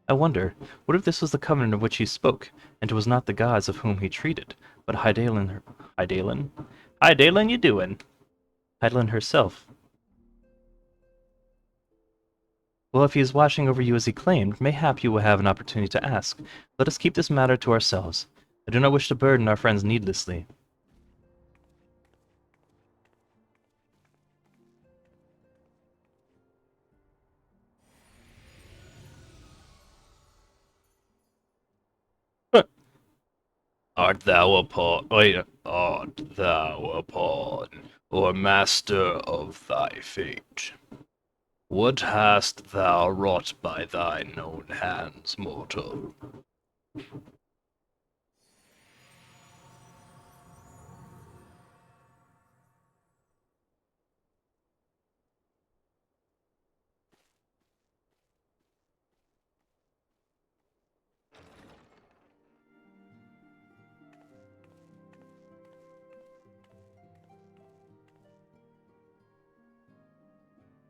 Speaker 1: I wonder, what if this was the covenant of which he spoke, and it was not the gods of whom he treated, but Hydaelyn you doing? Hydaelyn herself. Well, if he is watching over you as he claimed, mayhap you will have an opportunity to ask. Let us keep this matter to ourselves. I do not wish to burden our friends needlessly. Art thou a pawn, or master of thy fate? What hast thou wrought by thine own hands, mortal?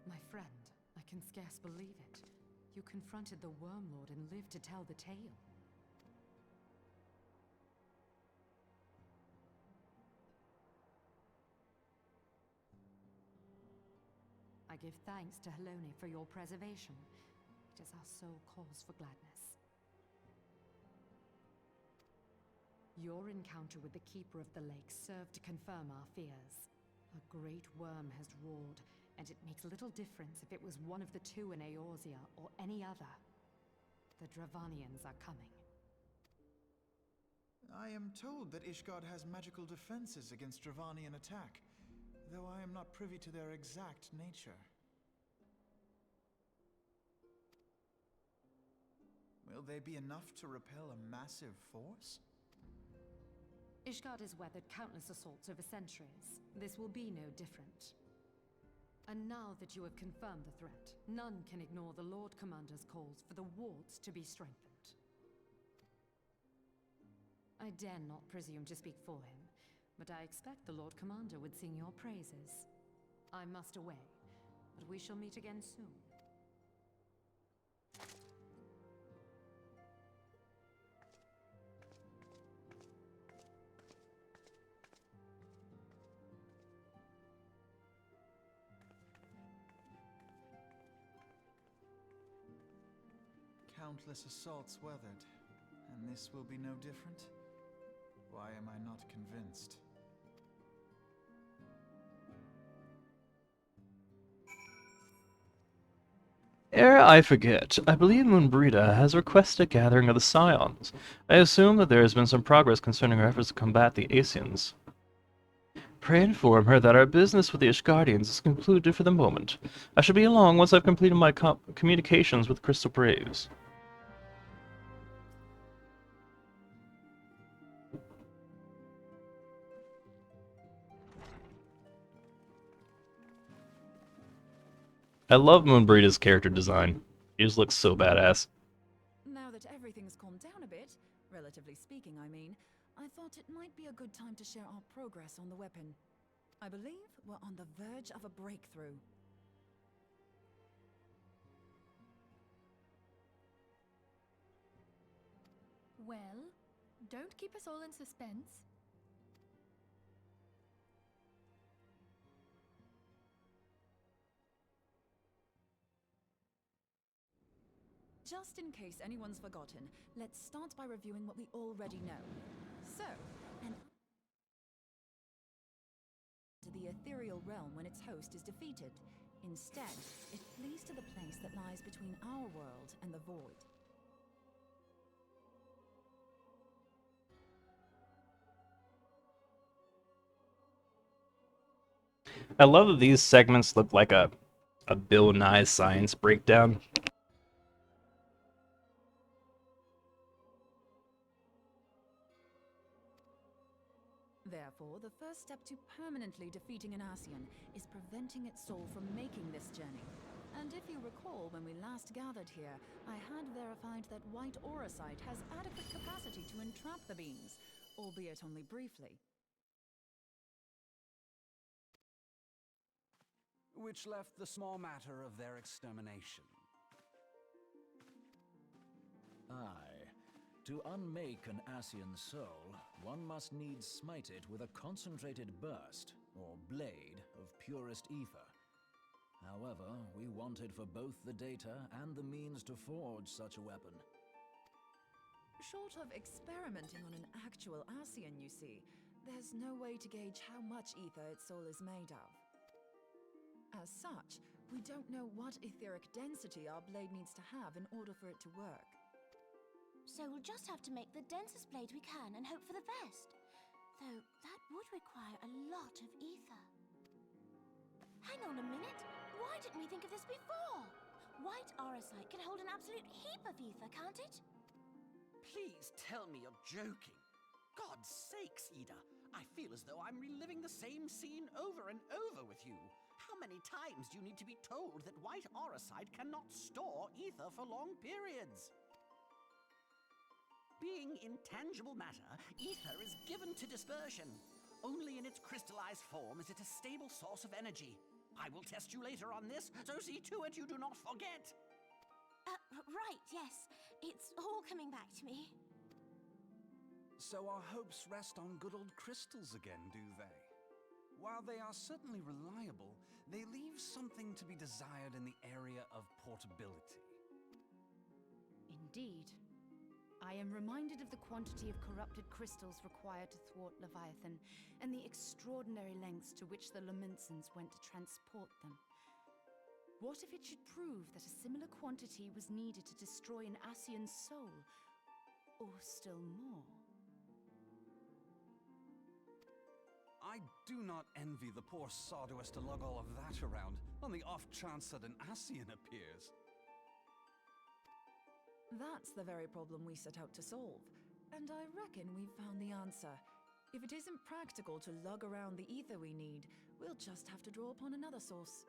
Speaker 3: My friend, I can scarce believe it. You confronted the Wormlord and lived to tell the tale. I give thanks to Helone for your preservation. It is our sole cause for gladness. Your encounter with the Keeper of the Lake served to confirm our fears. A great worm has roared, and it makes little difference if it was one of the two in Eorzea or any other. The Dravanians are coming.
Speaker 7: I am told that Ishgard has magical defenses against Dravanian attack, though I am not privy to their exact nature. Will they be enough to repel a massive force?
Speaker 3: Ishgard has weathered countless assaults over centuries. This will be no different. And now that you have confirmed the threat, none can ignore the Lord Commander's calls for the wards to be strengthened. I dare not presume to speak for him, but I expect the Lord Commander would sing your praises. I must away, but we shall meet again soon.
Speaker 7: Countless assaults weathered, and this will be no different? Why am I not convinced?
Speaker 1: Ere I forget, I believe Moonbrita has requested a gathering of the Scions. I assume that there has been some progress concerning our efforts to combat the Asciens. Pray inform her that our business with the Ishgardians is concluded for the moment. I shall be along once I've completed my communications with Crystal Braves. I love Moonbrita's character design. He just looks so badass.
Speaker 4: Now that everything's calmed down a bit, relatively speaking, I mean, I thought it might be a good time to share our progress on the weapon. I believe we're on the verge of a breakthrough.
Speaker 2: Well, don't keep us all in suspense.
Speaker 4: Just in case anyone's forgotten, let's start by reviewing what we already know. So, to the ethereal realm when its host is defeated. Instead, it flees to the place that lies between our world and the void.
Speaker 1: I love that these segments look like a Bill Nye science breakdown.
Speaker 4: Therefore, the first step to permanently defeating an Ascien is preventing its soul from making this journey. And if you recall, when we last gathered here, I had verified that white Eorzea has adequate capacity to entrap the beings, albeit only briefly.
Speaker 5: Which left the small matter of their extermination. Aye. To unmake an Ascien soul, one must needs smite it with a concentrated burst, or blade, of purest ether. However, we wanted for both the data and the means to forge such a weapon.
Speaker 4: Short of experimenting on an actual Ascien, you see, there's no way to gauge how much ether its soul is made of. As such, we don't know what etheric density our blade needs to have in order for it to work.
Speaker 8: So we'll just have to make the densest blade we can and hope for the best. Though that would require a lot of ether. Hang on a minute! Why didn't we think of this before? White Eorzea can hold an absolute heap of ether, can't it?
Speaker 9: Please tell me you're joking. God's sakes, Ida. I feel as though I'm reliving the same scene over and over with you. How many times do you need to be told that white Eorzea cannot store ether for long periods? Being intangible matter, ether is given to dispersion. Only in its crystallized form is it a stable source of energy. I will test you later on this, so see to it you do not forget.
Speaker 8: Right, yes. It's all coming back to me.
Speaker 10: So our hopes rest on good old crystals again, do they? While they are certainly reliable, they leave something to be desired in the area of portability.
Speaker 3: Indeed. I am reminded of the quantity of corrupted crystals required to thwart Leviathan, and the extraordinary lengths to which the Lamentsons went to transport them. What if it should prove that a similar quantity was needed to destroy an Ascien's soul? Or still more?
Speaker 10: I do not envy the poor sod who has to lug all of that around, on the off chance that an Ascien appears.
Speaker 4: That's the very problem we set out to solve, and I reckon we've found the answer. If it isn't practical to lug around the ether we need, we'll just have to draw upon another source.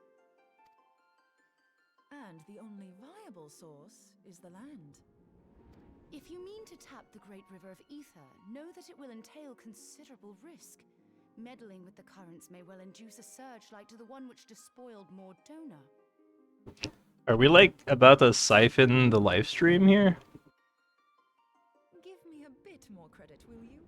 Speaker 4: And the only viable source is the land.
Speaker 11: If you mean to tap the Great River of Aether, know that it will entail considerable risk. Meddling with the currents may well induce a surge like to the one which despoiled Mordona.
Speaker 1: Are we like about to siphon the live stream here?
Speaker 4: Give me a bit more credit, will you?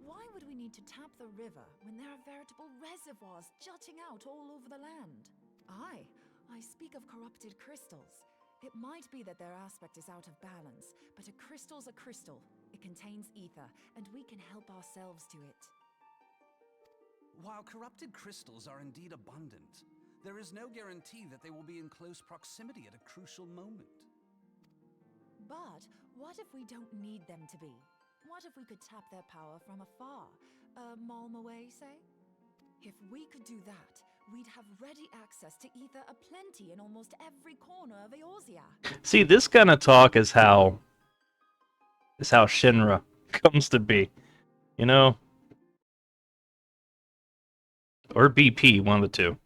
Speaker 4: Why would we need to tap the river when there are veritable reservoirs jutting out all over the land? I speak of corrupted crystals. It might be that their aspect is out of balance, but a crystal's a crystal. It contains ether, and we can help ourselves to it.
Speaker 10: While corrupted crystals are indeed abundant, there is no guarantee that they will be in close proximity at a crucial moment.
Speaker 4: But what if we don't need them to be? What if we could tap their power from afar? A malm away, say? If we could do that, we'd have ready access to ether aplenty in almost every corner of Eorzea.
Speaker 1: See, this kind of talk is how Shinra comes to be, you know? Or BP, one of the two.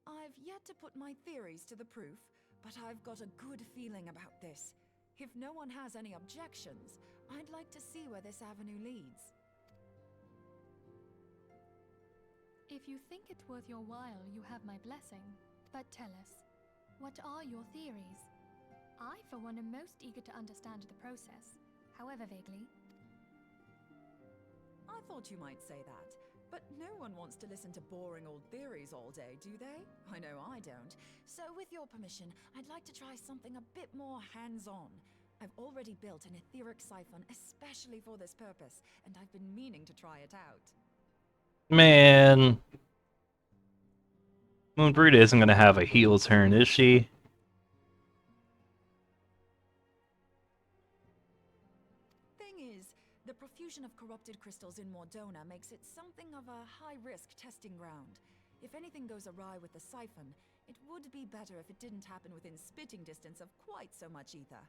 Speaker 4: I've yet to put my theories to the proof, but I've got a good feeling about this. If no one has any objections, I'd like to see where this avenue leads.
Speaker 2: If you think it's worth your while, you have my blessing. But tell us, what are your theories? I, for one, am most eager to understand the process, however vaguely.
Speaker 4: I thought you might say that, but no one wants to listen to boring old theories all day, do they? I know I don't. So with your permission, I'd like to try something a bit more hands-on. I've already built an etheric siphon especially for this purpose, and I've been meaning to try it out.
Speaker 1: Man. Moonbrood isn't going to have a heel turn, is she?
Speaker 4: Thing is, the profusion of corrupted crystals in Mordona makes it something of a high-risk testing ground. If anything goes awry with the siphon, it would be better if it didn't happen within spitting distance of quite so much ether.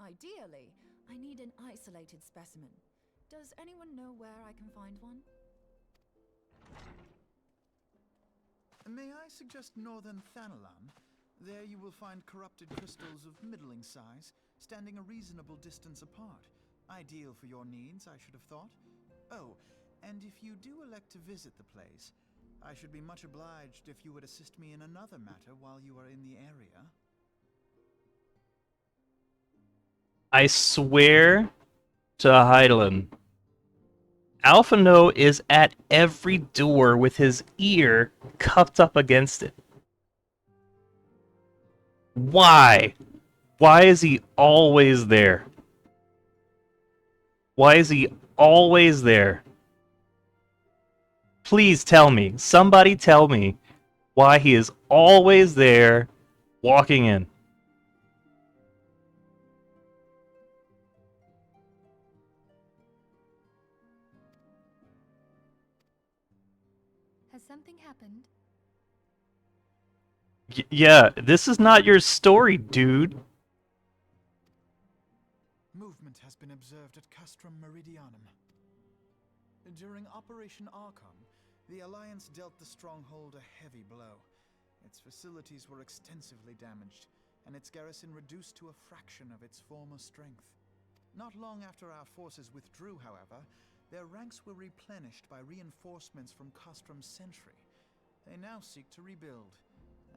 Speaker 4: Ideally, I need an isolated specimen. Does anyone know where I can find one?
Speaker 7: May I suggest northern Thanalan? There you will find corrupted crystals of middling size, standing a reasonable distance apart. Ideal for your needs, I should have thought. Oh, and if you do elect to visit the place, I should be much obliged if you would assist me in another matter while you are in the area.
Speaker 1: I swear to Heidelin, Alphinaud is at every door with his ear cupped up against it. Why? Why is he always there? Why is he always there? Please tell me, somebody tell me why he is always there walking in.
Speaker 2: Has something happened?
Speaker 1: Yeah, this is not your story, dude.
Speaker 7: Movement has been observed at Castrum Meridianum. During Operation Archon, the Alliance dealt the stronghold a heavy blow. Its facilities were extensively damaged, and its garrison reduced to a fraction of its former strength. Not long after our forces withdrew, however, their ranks were replenished by reinforcements from Castrum's sentry. They now seek to rebuild,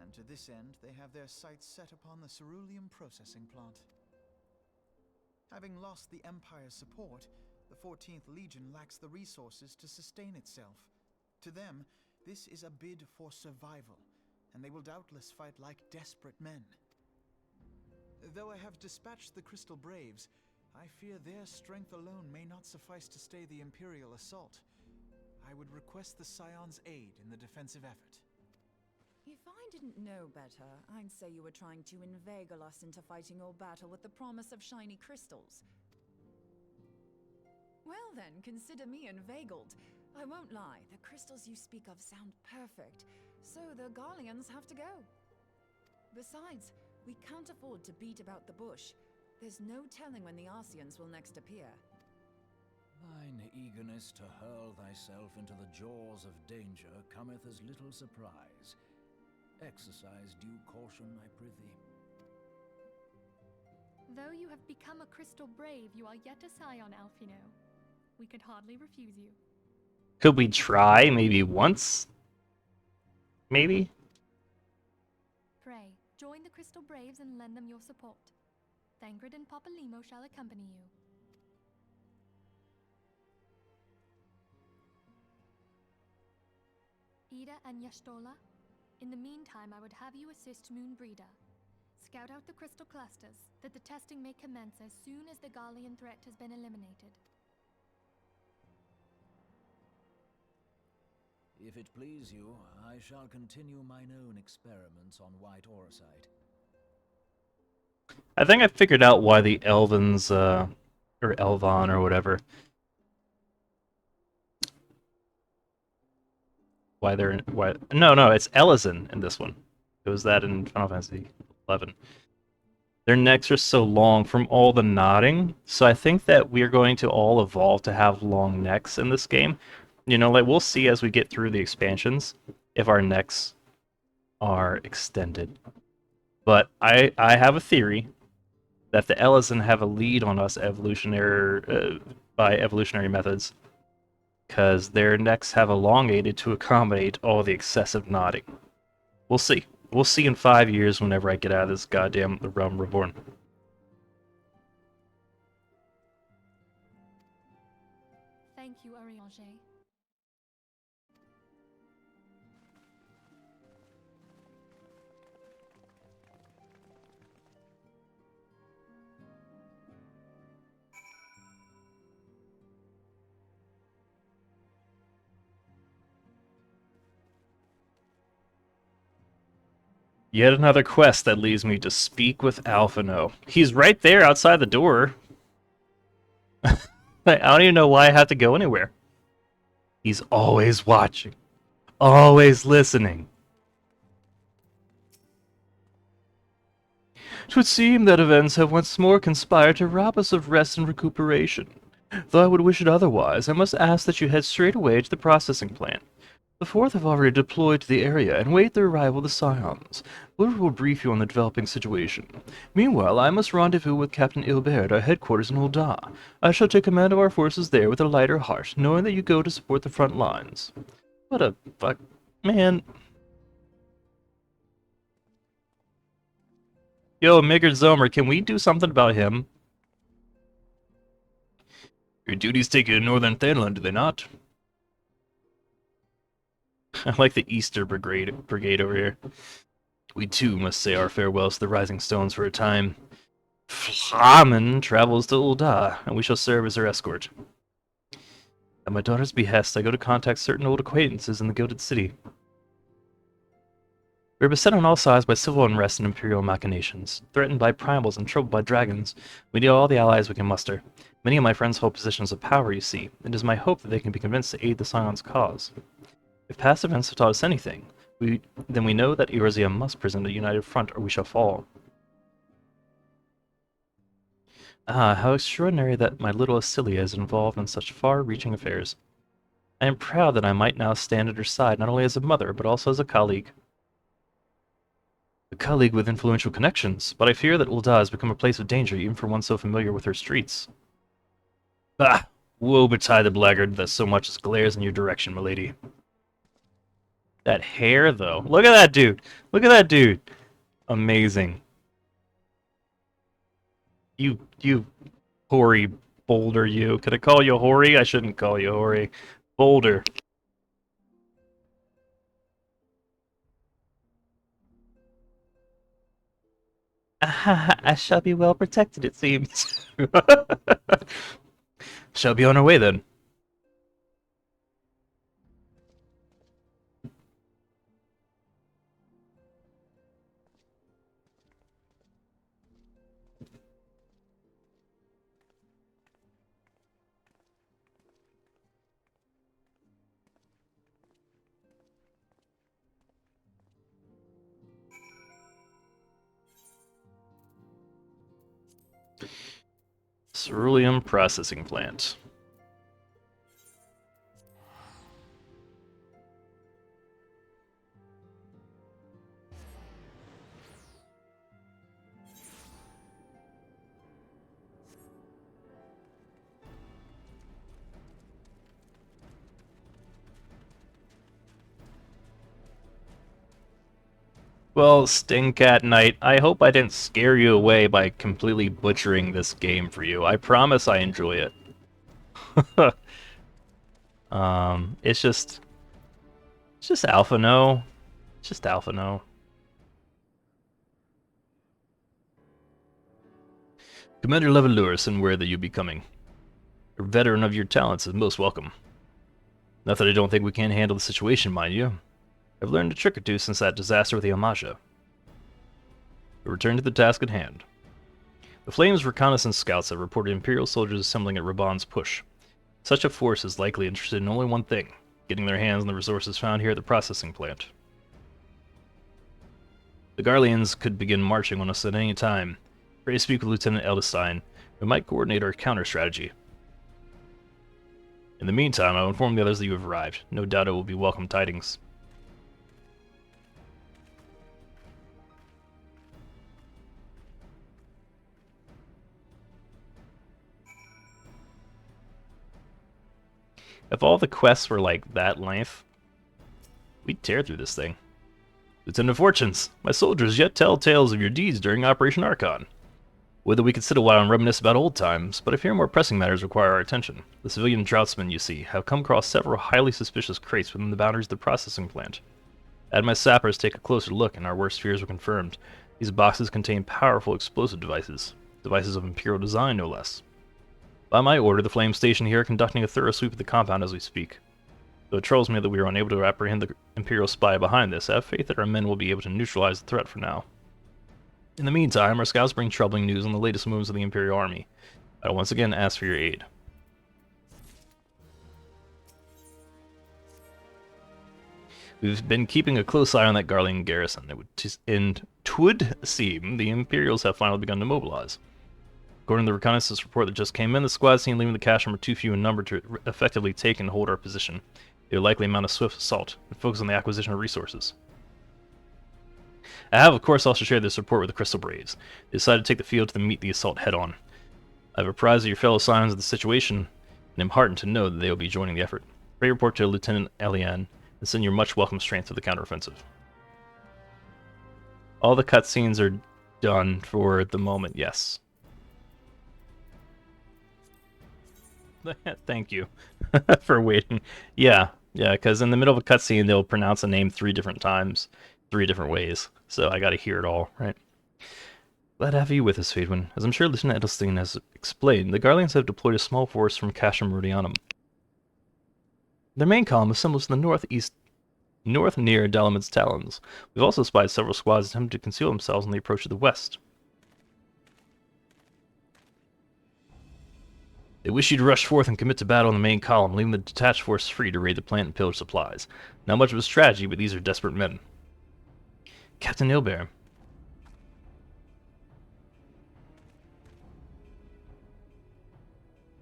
Speaker 7: and to this end they have their sights set upon the ceruleum processing plant. Having lost the Empire's support, the 14th Legion lacks the resources to sustain itself. To them, this is a bid for survival, and they will doubtless fight like desperate men. Though I have dispatched the Crystal Braves, I fear their strength alone may not suffice to stay the Imperial assault. I would request the Scion's aid in the defensive effort.
Speaker 4: If I didn't know better, I'd say you were trying to inveigle us into fighting your battle with the promise of shiny crystals. Well then, consider me inveigled. I won't lie, the crystals you speak of sound perfect, so the Garleans have to go. Besides, we can't afford to beat about the bush. There's no telling when the Asciens will next appear.
Speaker 5: Mine eagerness willingness to hurl thyself into the jaws of danger cometh as little surprise. Exercise due caution, I prithee.
Speaker 2: Though you have become a crystal brave, you are yet a scion, Alphinaud. We could hardly refuse you.
Speaker 1: Could we try maybe once? Maybe?
Speaker 2: Pray, join the Crystal Braves and lend them your support. Thangred and Papalymo shall accompany you. Ida and Yashtola, in the meantime I would have you assist Moonbreeder. Scout out the crystal clusters, that the testing may commence as soon as the Garlean threat has been eliminated.
Speaker 5: If it please you, I shall continue mine own experiments on white Eorzea.
Speaker 1: I think I figured out why the Elvins, or Elvon or whatever. No, it's Eorzea in this one. It was that in Final Fantasy XI. Their necks are so long from all the nodding, so I think that we're going to all evolve to have long necks in this game. You know, like, we'll see as we get through the expansions if our necks are extended. But I have a theory that the Eorzea have a lead on us by evolutionary methods, because their necks have elongated to accommodate all the excessive nodding. We'll see. We'll see in 5 years whenever I get out of this goddamn Realm Reborn.
Speaker 2: Thank you, Eorzea.
Speaker 1: Yet another quest that leads me to speak with Alphinaud. He's right there outside the door. I don't even know why I have to go anywhere. He's always watching. Always listening. 'Twould seem that events have once more conspired to rob us of rest and recuperation. Though I would wish it otherwise, I must ask that you head straight away to the processing plant. The Fourth have already deployed to the area and wait the arrival of the Scions. Wilbur will brief you on the developing situation. Meanwhile, I must rendezvous with Captain Ilberd, our headquarters in Ul'dah. I shall take command of our forces there with a lighter heart, knowing that you go to support the front lines. What a fuck... man. Yo, Midgardsormr, can we do something about him? Your duties take you to northern Thanalan, do they not? I like the Easter Brigade over here. We too must say our farewells to the Rising Stones for a time. Flamen travels to Ul'dah, and we shall serve as her escort. At my daughter's behest, I go to contact certain old acquaintances in the Gilded City. We are beset on all sides by civil unrest and imperial machinations, threatened by primals and troubled by dragons. We need all the allies we can muster. Many of my friends hold positions of power, you see. It is my hope that they can be convinced to aid the Scion's cause. If past events have taught us anything, then we know that Eorzea must present a united front or we shall fall. Ah, how extraordinary that my little Ascilia is involved in such far-reaching affairs. I am proud that I might now stand at her side not only as a mother, but also as a colleague. A colleague with influential connections, but I fear that Ul'dah has become a place of danger even for one so familiar with her streets. Ah! Woe betide the blackguard that so much as glares in your direction, milady. That hair, though. Look at that dude. Look at that dude. Amazing. You hoary boulder, you. Could I call you hoary? I shouldn't call you hoary. Boulder. I shall be well protected, it seems. Shall be on our way, then. Cerulean processing plant. Well, Stingcat Knight, I hope I didn't scare you away by completely butchering this game for you. I promise I enjoy it. It's just Alphinaud. It's just Alphinaud. Commander Levalurus, and where that you be coming. A veteran of your talents is most welcome. Not that I don't think we can handle the situation, mind you. I've learned a trick or two since that disaster with the Eorzea. But return to the task at hand. The Flames reconnaissance scouts have reported Imperial soldiers assembling at Raban's push. Such a force is likely interested in only one thing, getting their hands on the resources found here at the processing plant. The Garleans could begin marching on us at any time. Pray to speak with Lieutenant Eldestein. We might coordinate our counter-strategy. In the meantime, I'll inform the others that you have arrived. No doubt it will be welcome tidings. If all the quests were like that length, we'd tear through this thing. Lieutenant Fortunes, my soldiers yet tell tales of your deeds during Operation Archon. Whether we could sit a while and reminisce about old times, but I fear more pressing matters require our attention. The civilian droughtsmen, you see, have come across several highly suspicious crates within the boundaries of the processing plant. I had my sappers take a closer look, and our worst fears were confirmed. These boxes contain powerful explosive devices of Imperial design, no less. By my order, the Flame Station here are conducting a thorough sweep of the compound as we speak. Though it troubles me that we are unable to apprehend the Imperial spy behind this, I have faith that our men will be able to neutralize the threat for now. In the meantime, our scouts bring troubling news on the latest moves of the Imperial Army. I will once again ask for your aid. We've been keeping a close eye on that Garlean garrison. It would seem the Imperials have finally begun to mobilize. According to the reconnaissance report that just came in, the squad seen leaving the cache are too few in number to effectively take and hold our position. They will likely mount a swift assault and focus on the acquisition of resources. I have, of course, also shared this report with the Crystal Braves. They decided to take the field to meet the assault head-on. I have apprised of your fellow Scions of the situation, and am heartened to know that they will be joining the effort. Pray report to Lieutenant Elian, and send your much welcome strength to the counteroffensive. All the cutscenes are done for the moment, yes. Thank you for waiting. Yeah, because in the middle of a cutscene, they'll pronounce a name 3 different times, 3 different ways. So I gotta hear it all, right? Glad to have you with us, Faedwin. As I'm sure Lieutenant Edelstein has explained, the Garleans have deployed a small force from Castrum Meridianum. Their main column assembles in the north near Dalamid's Talons. We've also spied several squads attempting to conceal themselves on the approach to the west. They wish you to rush forth and commit to battle in the main column, leaving the detached force free to raid the plant and pillage supplies. Not much of a strategy, but these are desperate men. Captain Ilberd.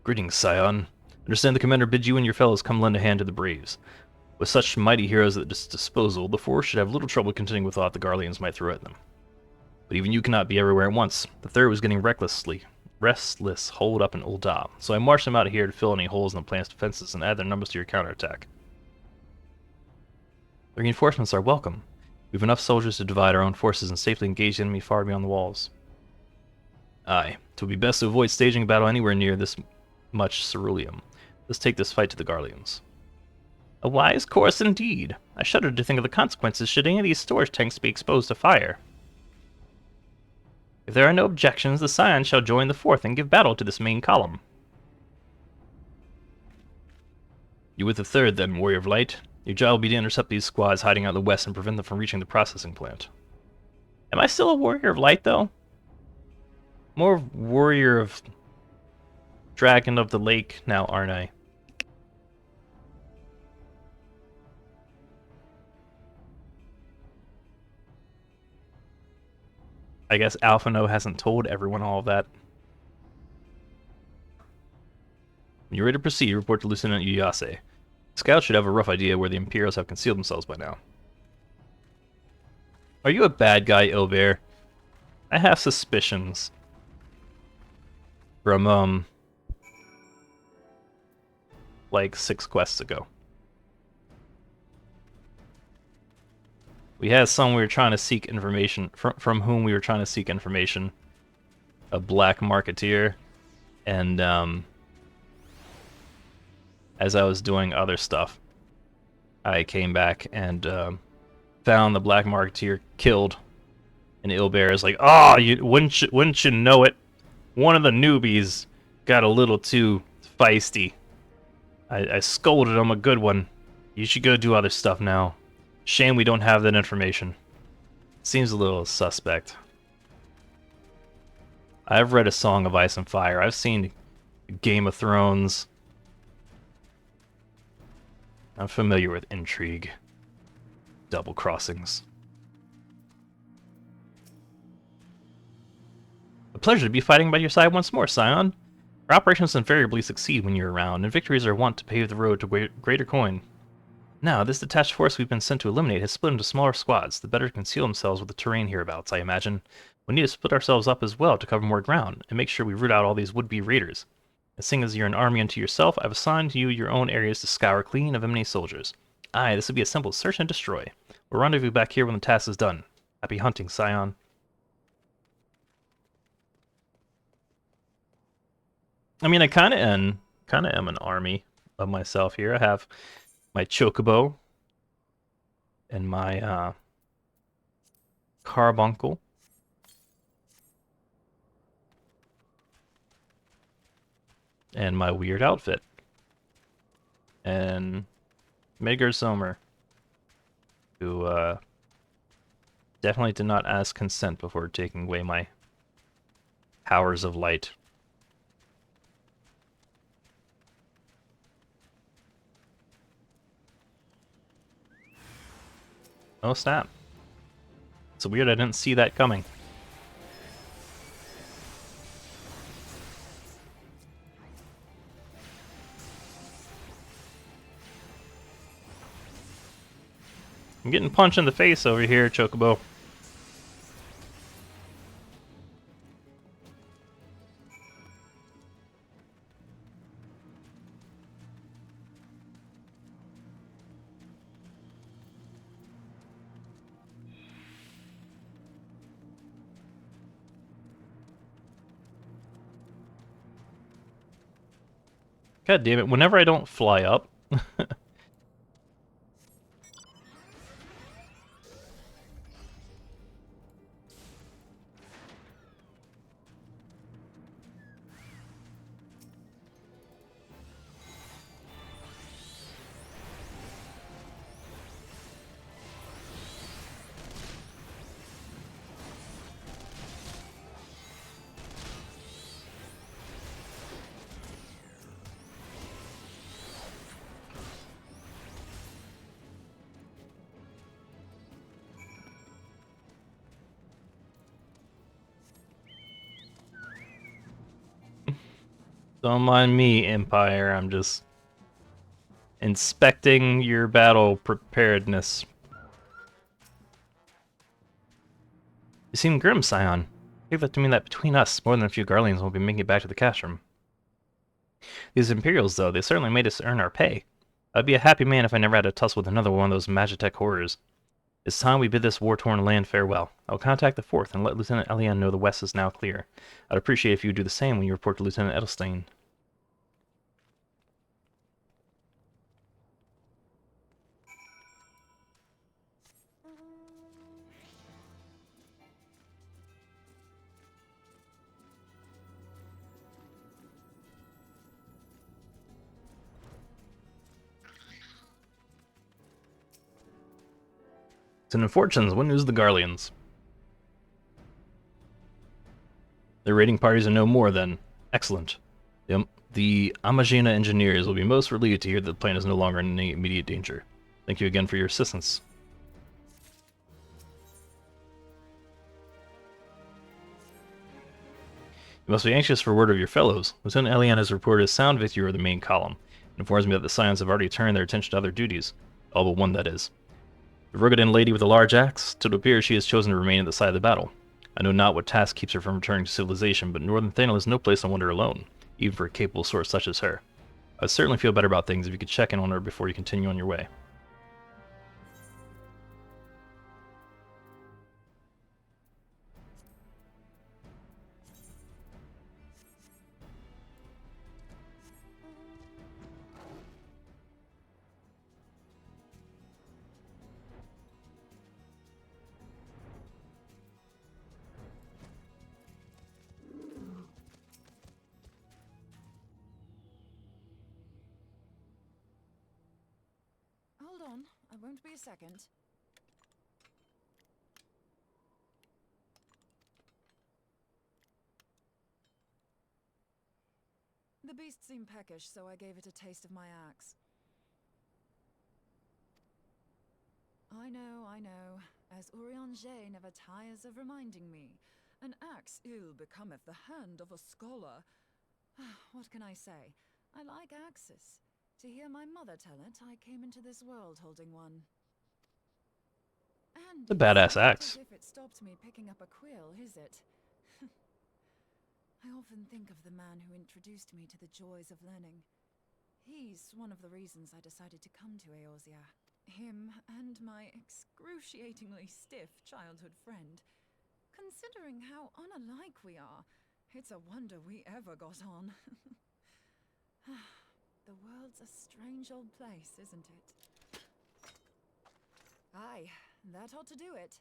Speaker 1: Greetings, Scion. Understand the commander bids you and your fellows come lend a hand to the Braves. With such mighty heroes at its disposal, the force should have little trouble contending with aught the Garleans might throw at them. But even you cannot be everywhere at once. The third was getting restless holed up in Ul'dah, so I marched them out here to fill any holes in the plant's defenses and add their numbers to your counterattack. The reinforcements are welcome. We have enough soldiers to divide our own forces and safely engage the enemy far beyond the walls. Aye, it would be best to avoid staging a battle anywhere near this much ceruleum. Let's take this fight to the Garleans. A wise course indeed. I shudder to think of the consequences should any of these storage tanks be exposed to fire. If there are no objections, the Scions shall join the fourth and give battle to this main column. You with the third, then, Warrior of Light. Your job will be to intercept these squads hiding out in the west and prevent them from reaching the processing plant. Am I still a Warrior of Light, though? More Warrior of Dragon of the Lake now, aren't I? I guess Alphinaud hasn't told everyone all of that. When you're ready to proceed, report to Lieutenant Eorzea. Scouts should have a rough idea where the Imperials have concealed themselves by now. Are you a bad guy, Ilberd? I have suspicions. From, like 6 quests ago. We had someone we were trying to seek information from whom we were trying to seek information. A black marketeer, and as I was doing other stuff, I came back and found the black marketeer killed. And Ilberd is like, "Oh, wouldn't you know it? One of the newbies got a little too feisty. I scolded him a good one. You should go do other stuff now. Shame we don't have that information." Seems a little suspect. I've read A Song of Ice and Fire. I've seen Game of Thrones. I'm familiar with intrigue. Double crossings. A pleasure to be fighting by your side once more, Scion. Our operations invariably succeed when you're around, and victories are wont to pave the road to greater coin. Now, this detached force we've been sent to eliminate has split into smaller squads, the better to conceal themselves with the terrain hereabouts, I imagine. We need to split ourselves up as well to cover more ground, and make sure we root out all these would-be raiders. And seeing as you're an army unto yourself, I've assigned you your own areas to scour clean of enemy soldiers. Aye, this will be a simple search and destroy. We'll rendezvous back here when the task is done. Happy hunting, Scion. I mean, I kind of am an army of myself here. I have my chocobo and my carbuncle. And my weird outfit. And Midgardsormr, who definitely did not ask consent before taking away my powers of light. Oh snap. It's weird I didn't see that coming. I'm getting punched in the face over here, Chocobo. God damn it, whenever I don't fly up... Don't mind me, Empire. I'm just inspecting your battle preparedness. You seem grim, Scion. Take that to mean that between us, more than a few Garleans will be making it back to the castrum. These Imperials, though, they certainly made us earn our pay. I'd be a happy man if I never had to tussle with another one of those Magitech horrors. It's time we bid this war-torn land farewell. I'll contact the 4th and let Lieutenant Elian know the west is now clear. I'd appreciate if you would do the same when you report to Lieutenant Edelstein. And fortunes, what news of the Garleans? Their raiding parties are no more then. Excellent. The Amagina engineers will be most relieved to hear that the plane is no longer in any immediate danger. Thank you again for your assistance. You must be anxious for word of your fellows. Lieutenant Elian has reported a sound victory over the main column, and informs me that the Scions have already turned their attention to other duties. All but one, that is. The Rogadan lady with the large axe, it appears she has chosen to remain at the side of the battle. I know not what task keeps her from returning to civilization, but Northern Thanel is no place to wander alone, even for a capable source such as her. I would certainly feel better about things if you could check in on her before you continue on your way.
Speaker 4: on. I won't be a second. The beast seemed peckish, so I gave it a taste of my axe. I know. As Eorzea never tires of reminding me, an axe ill becometh the hand of a scholar. What can I say? I like axes. To hear my mother tell it, I came into this world holding one. And
Speaker 1: It's a badass
Speaker 4: it's not
Speaker 1: axe.
Speaker 4: as if it stopped me picking up a quill, is it? I often think of the man who introduced me to the joys of learning. He's one of the reasons I decided to come to Eorzea. Him and my excruciatingly stiff childhood friend. Considering how unalike we are, it's a wonder we ever got on. The world's a strange old place, isn't it? Aye, that ought to do it.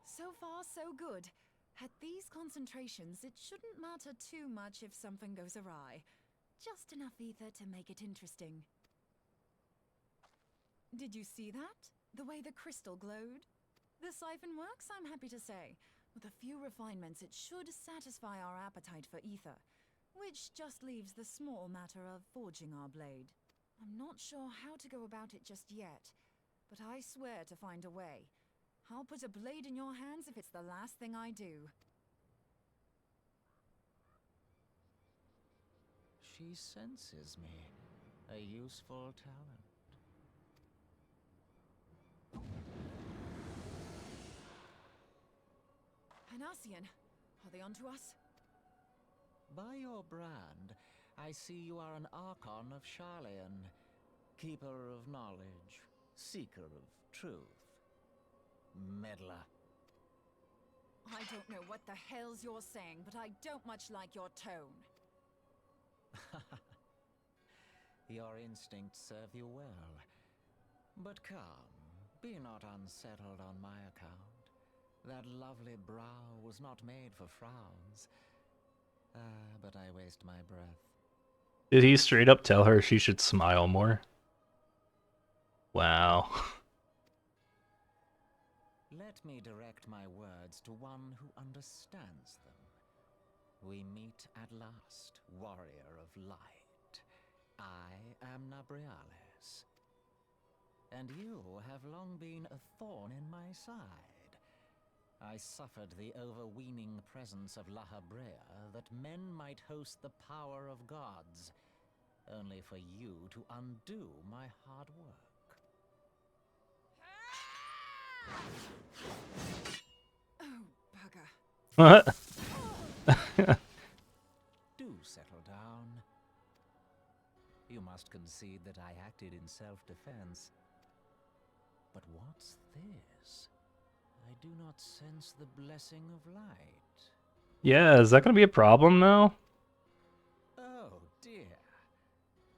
Speaker 4: So far, so good. At these concentrations, it shouldn't matter too much if something goes awry. Just enough ether to make it interesting. Did you see that? The way the crystal glowed? The siphon works, I'm happy to say. With a few refinements, it should satisfy our appetite for ether. Which just leaves the small matter of forging our blade. I'm not sure how to go about it just yet, but I swear to find a way. I'll put a blade in your hands if it's the last thing I do.
Speaker 5: She senses me. A useful talent.
Speaker 4: An Ascien. Are they onto us?
Speaker 5: By your brand, I see you are an Archon of Sharlayan, keeper of knowledge, seeker of truth. Meddler.
Speaker 4: I don't know what the hell's you're saying, but I don't much like your tone.
Speaker 5: Your instincts serve you well. But come, be not unsettled on my account. That lovely brow was not made for frowns. But I waste my breath.
Speaker 1: Did he straight up tell her she should smile more? Wow.
Speaker 5: Let me direct my words to one who understands them. We meet at last, warrior of light. I am Nabriales. And you have long been a thorn in my side. I suffered the overweening presence of Lahabrea that men might host the power of gods, only for you to undo my hard work.
Speaker 4: Oh, bugger.
Speaker 1: What?
Speaker 5: Do settle down. You must concede that I acted in self-defense. But what's this? I do not sense the blessing of light.
Speaker 1: Yeah, is that gonna be a problem now?
Speaker 5: Oh dear.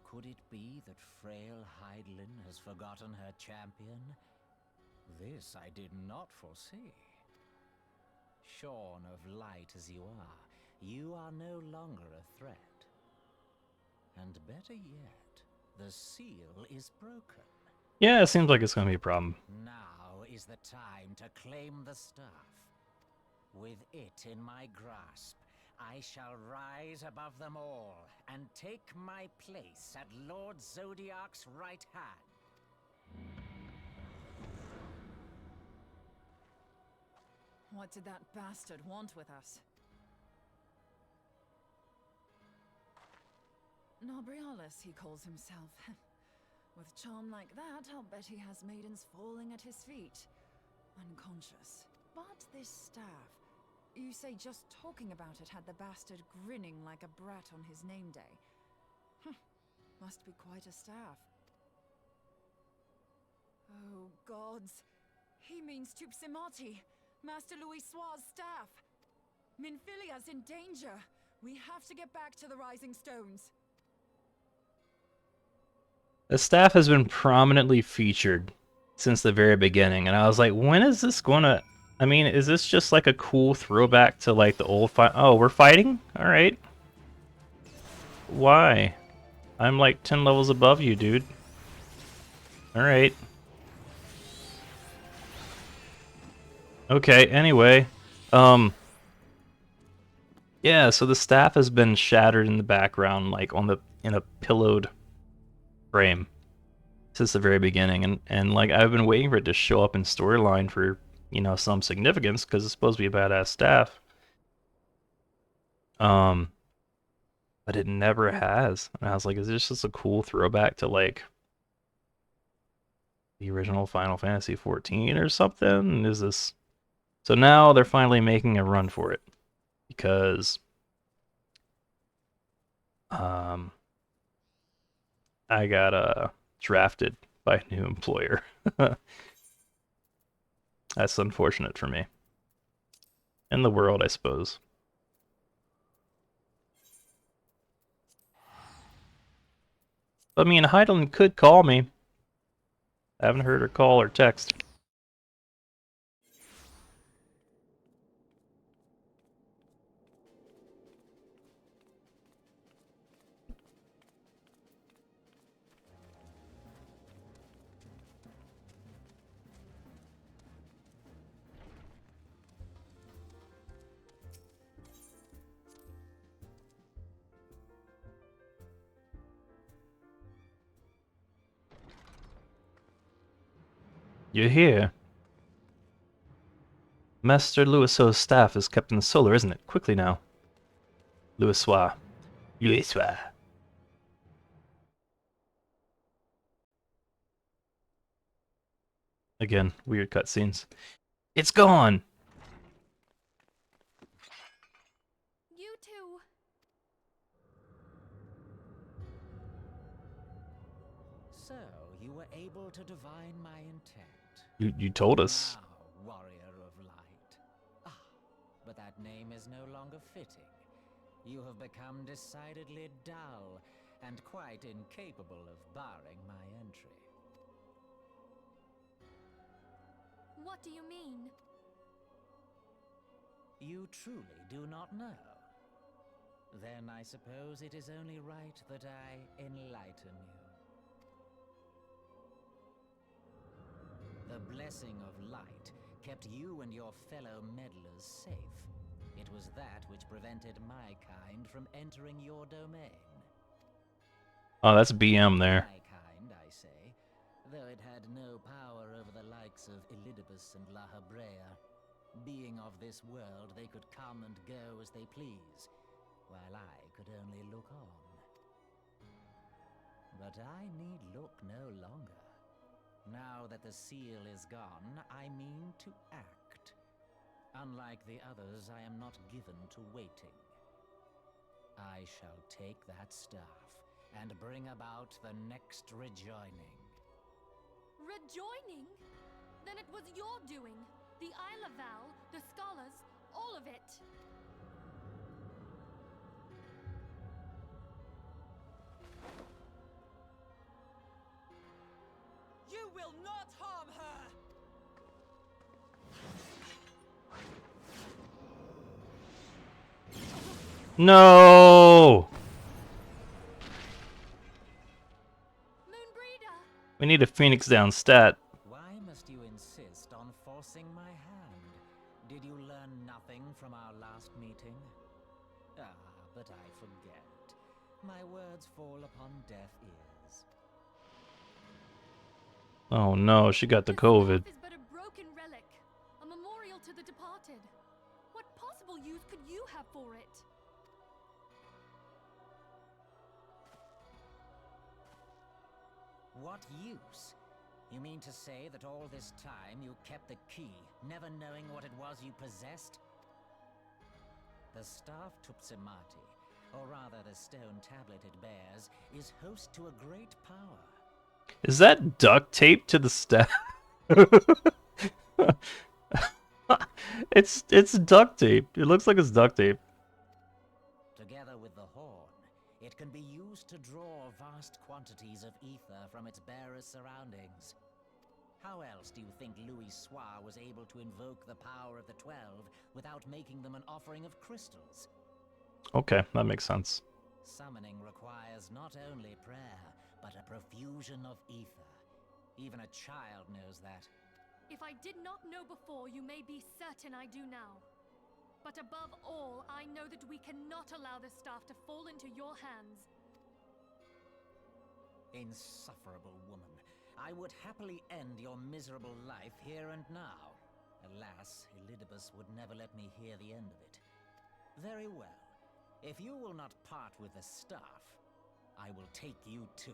Speaker 5: Could it be that frail Hydelin has forgotten her champion? This I did not foresee. Shorn of light as you are no longer a threat. And better yet, the seal is broken.
Speaker 1: Yeah, it seems like it's gonna be a problem.
Speaker 5: Now is the time to claim the staff. With it in my grasp, I shall rise above them all and take my place at Lord Zodiac's right hand.
Speaker 4: What did that bastard want with us? Nabriales, he calls himself. With charm like that, I'll bet he has maidens falling at his feet. Unconscious. But this staff... You say just talking about it had the bastard grinning like a brat on his name day. Must be quite a staff. Oh, gods. He means Tupsimati, Master Louis Soir's staff. Minfilia's in danger. We have to get back to the Rising Stones.
Speaker 1: The staff has been prominently featured since the very beginning, and I was like, when is this gonna I mean, is this just like a cool throwback to like the old fight? Oh, we're fighting? Alright. Why? I'm like 10 levels above you, dude. Alright. Okay, anyway. Yeah, so the staff has been shattered in the background, like in a pillowed frame since the very beginning, and like I've been waiting for it to show up in storyline for, you know, some significance, because it's supposed to be a badass staff. But it never has. And I was like, is this just a cool throwback to like the original Final Fantasy XIV or something? Is this... So now they're finally making a run for it, because I got drafted by a new employer. That's unfortunate for me. In the world, I suppose. I mean, Heidelin could call me. I haven't heard her call or text. You're here. Master Louiso's staff is kept in the solar, isn't it? Quickly now. Louisois. Louisois. Again, weird cutscenes. It's gone!
Speaker 2: You two.
Speaker 9: So, you were able to divine my intent.
Speaker 1: You told us.
Speaker 9: Now, warrior of light. Ah, but that name is no longer fitting. You have become decidedly dull, and quite incapable of barring my entry.
Speaker 2: What do you mean?
Speaker 9: You truly do not know? Then I suppose it is only right that I enlighten you. The blessing of light kept you and your fellow meddlers safe. It was that which prevented my kind from entering your domain.
Speaker 1: Oh, that's BM there.
Speaker 9: My kind, I say, though it had no power over the likes of Elidibus and La Habrea. Being of this world, they could come and go as they please, while I could only look on. But I need look no longer. Now that the seal is gone, I mean to act. Unlike the others, I am not given to waiting. I shall take that staff and bring about the next rejoining.
Speaker 2: Rejoining? Then it was your doing. The Isle of Val, the scholars, all of it.
Speaker 12: You will not harm her!
Speaker 1: No! We need a Phoenix down stat.
Speaker 9: Why must you insist on forcing my hand? Did you learn nothing from our last meeting? Ah, but I forget. My words fall upon deaf ears.
Speaker 1: Oh no, she got the COVID.
Speaker 2: Is but a broken relic, a memorial to the departed. What possible use could you have for it?
Speaker 9: What use? You mean to say that all this time you kept the key, never knowing what it was you possessed? The staff Tupsimati, or rather the stone tablet it bears, is host to a great power.
Speaker 1: Is that duct tape to the staff? It's duct tape. It looks like it's duct tape.
Speaker 9: Together with the horn, it can be used to draw vast quantities of ether from its bearer's surroundings.
Speaker 13: How else do you think Louis Soir was able to invoke the power of the 12 without making them an offering of crystals?
Speaker 1: Okay, that makes sense.
Speaker 13: Summoning requires not only prayer, but a profusion of ether. Even a child knows that.
Speaker 2: If I did not know before, you may be certain I do now. But above all, I know that we cannot allow this staff to fall into your hands.
Speaker 13: Insufferable woman. I would happily end your miserable life here and now. Alas, Elidibus would never let me hear the end of it. Very well. If you will not part with the staff, I will take you too.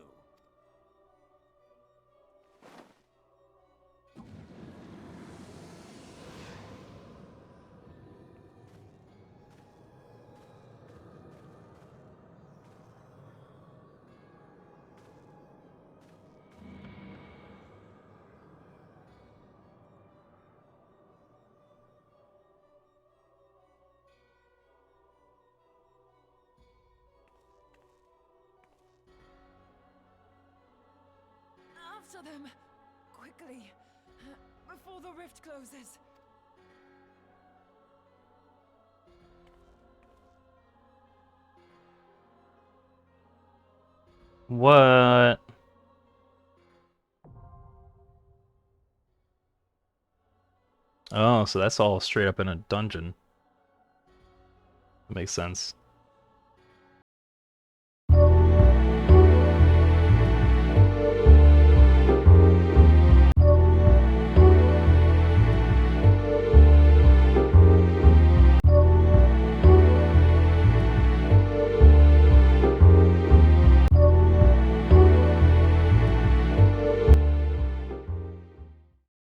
Speaker 4: After them! Quickly! Before the rift closes!
Speaker 1: What? Oh, so that's all straight up in a dungeon. That makes sense.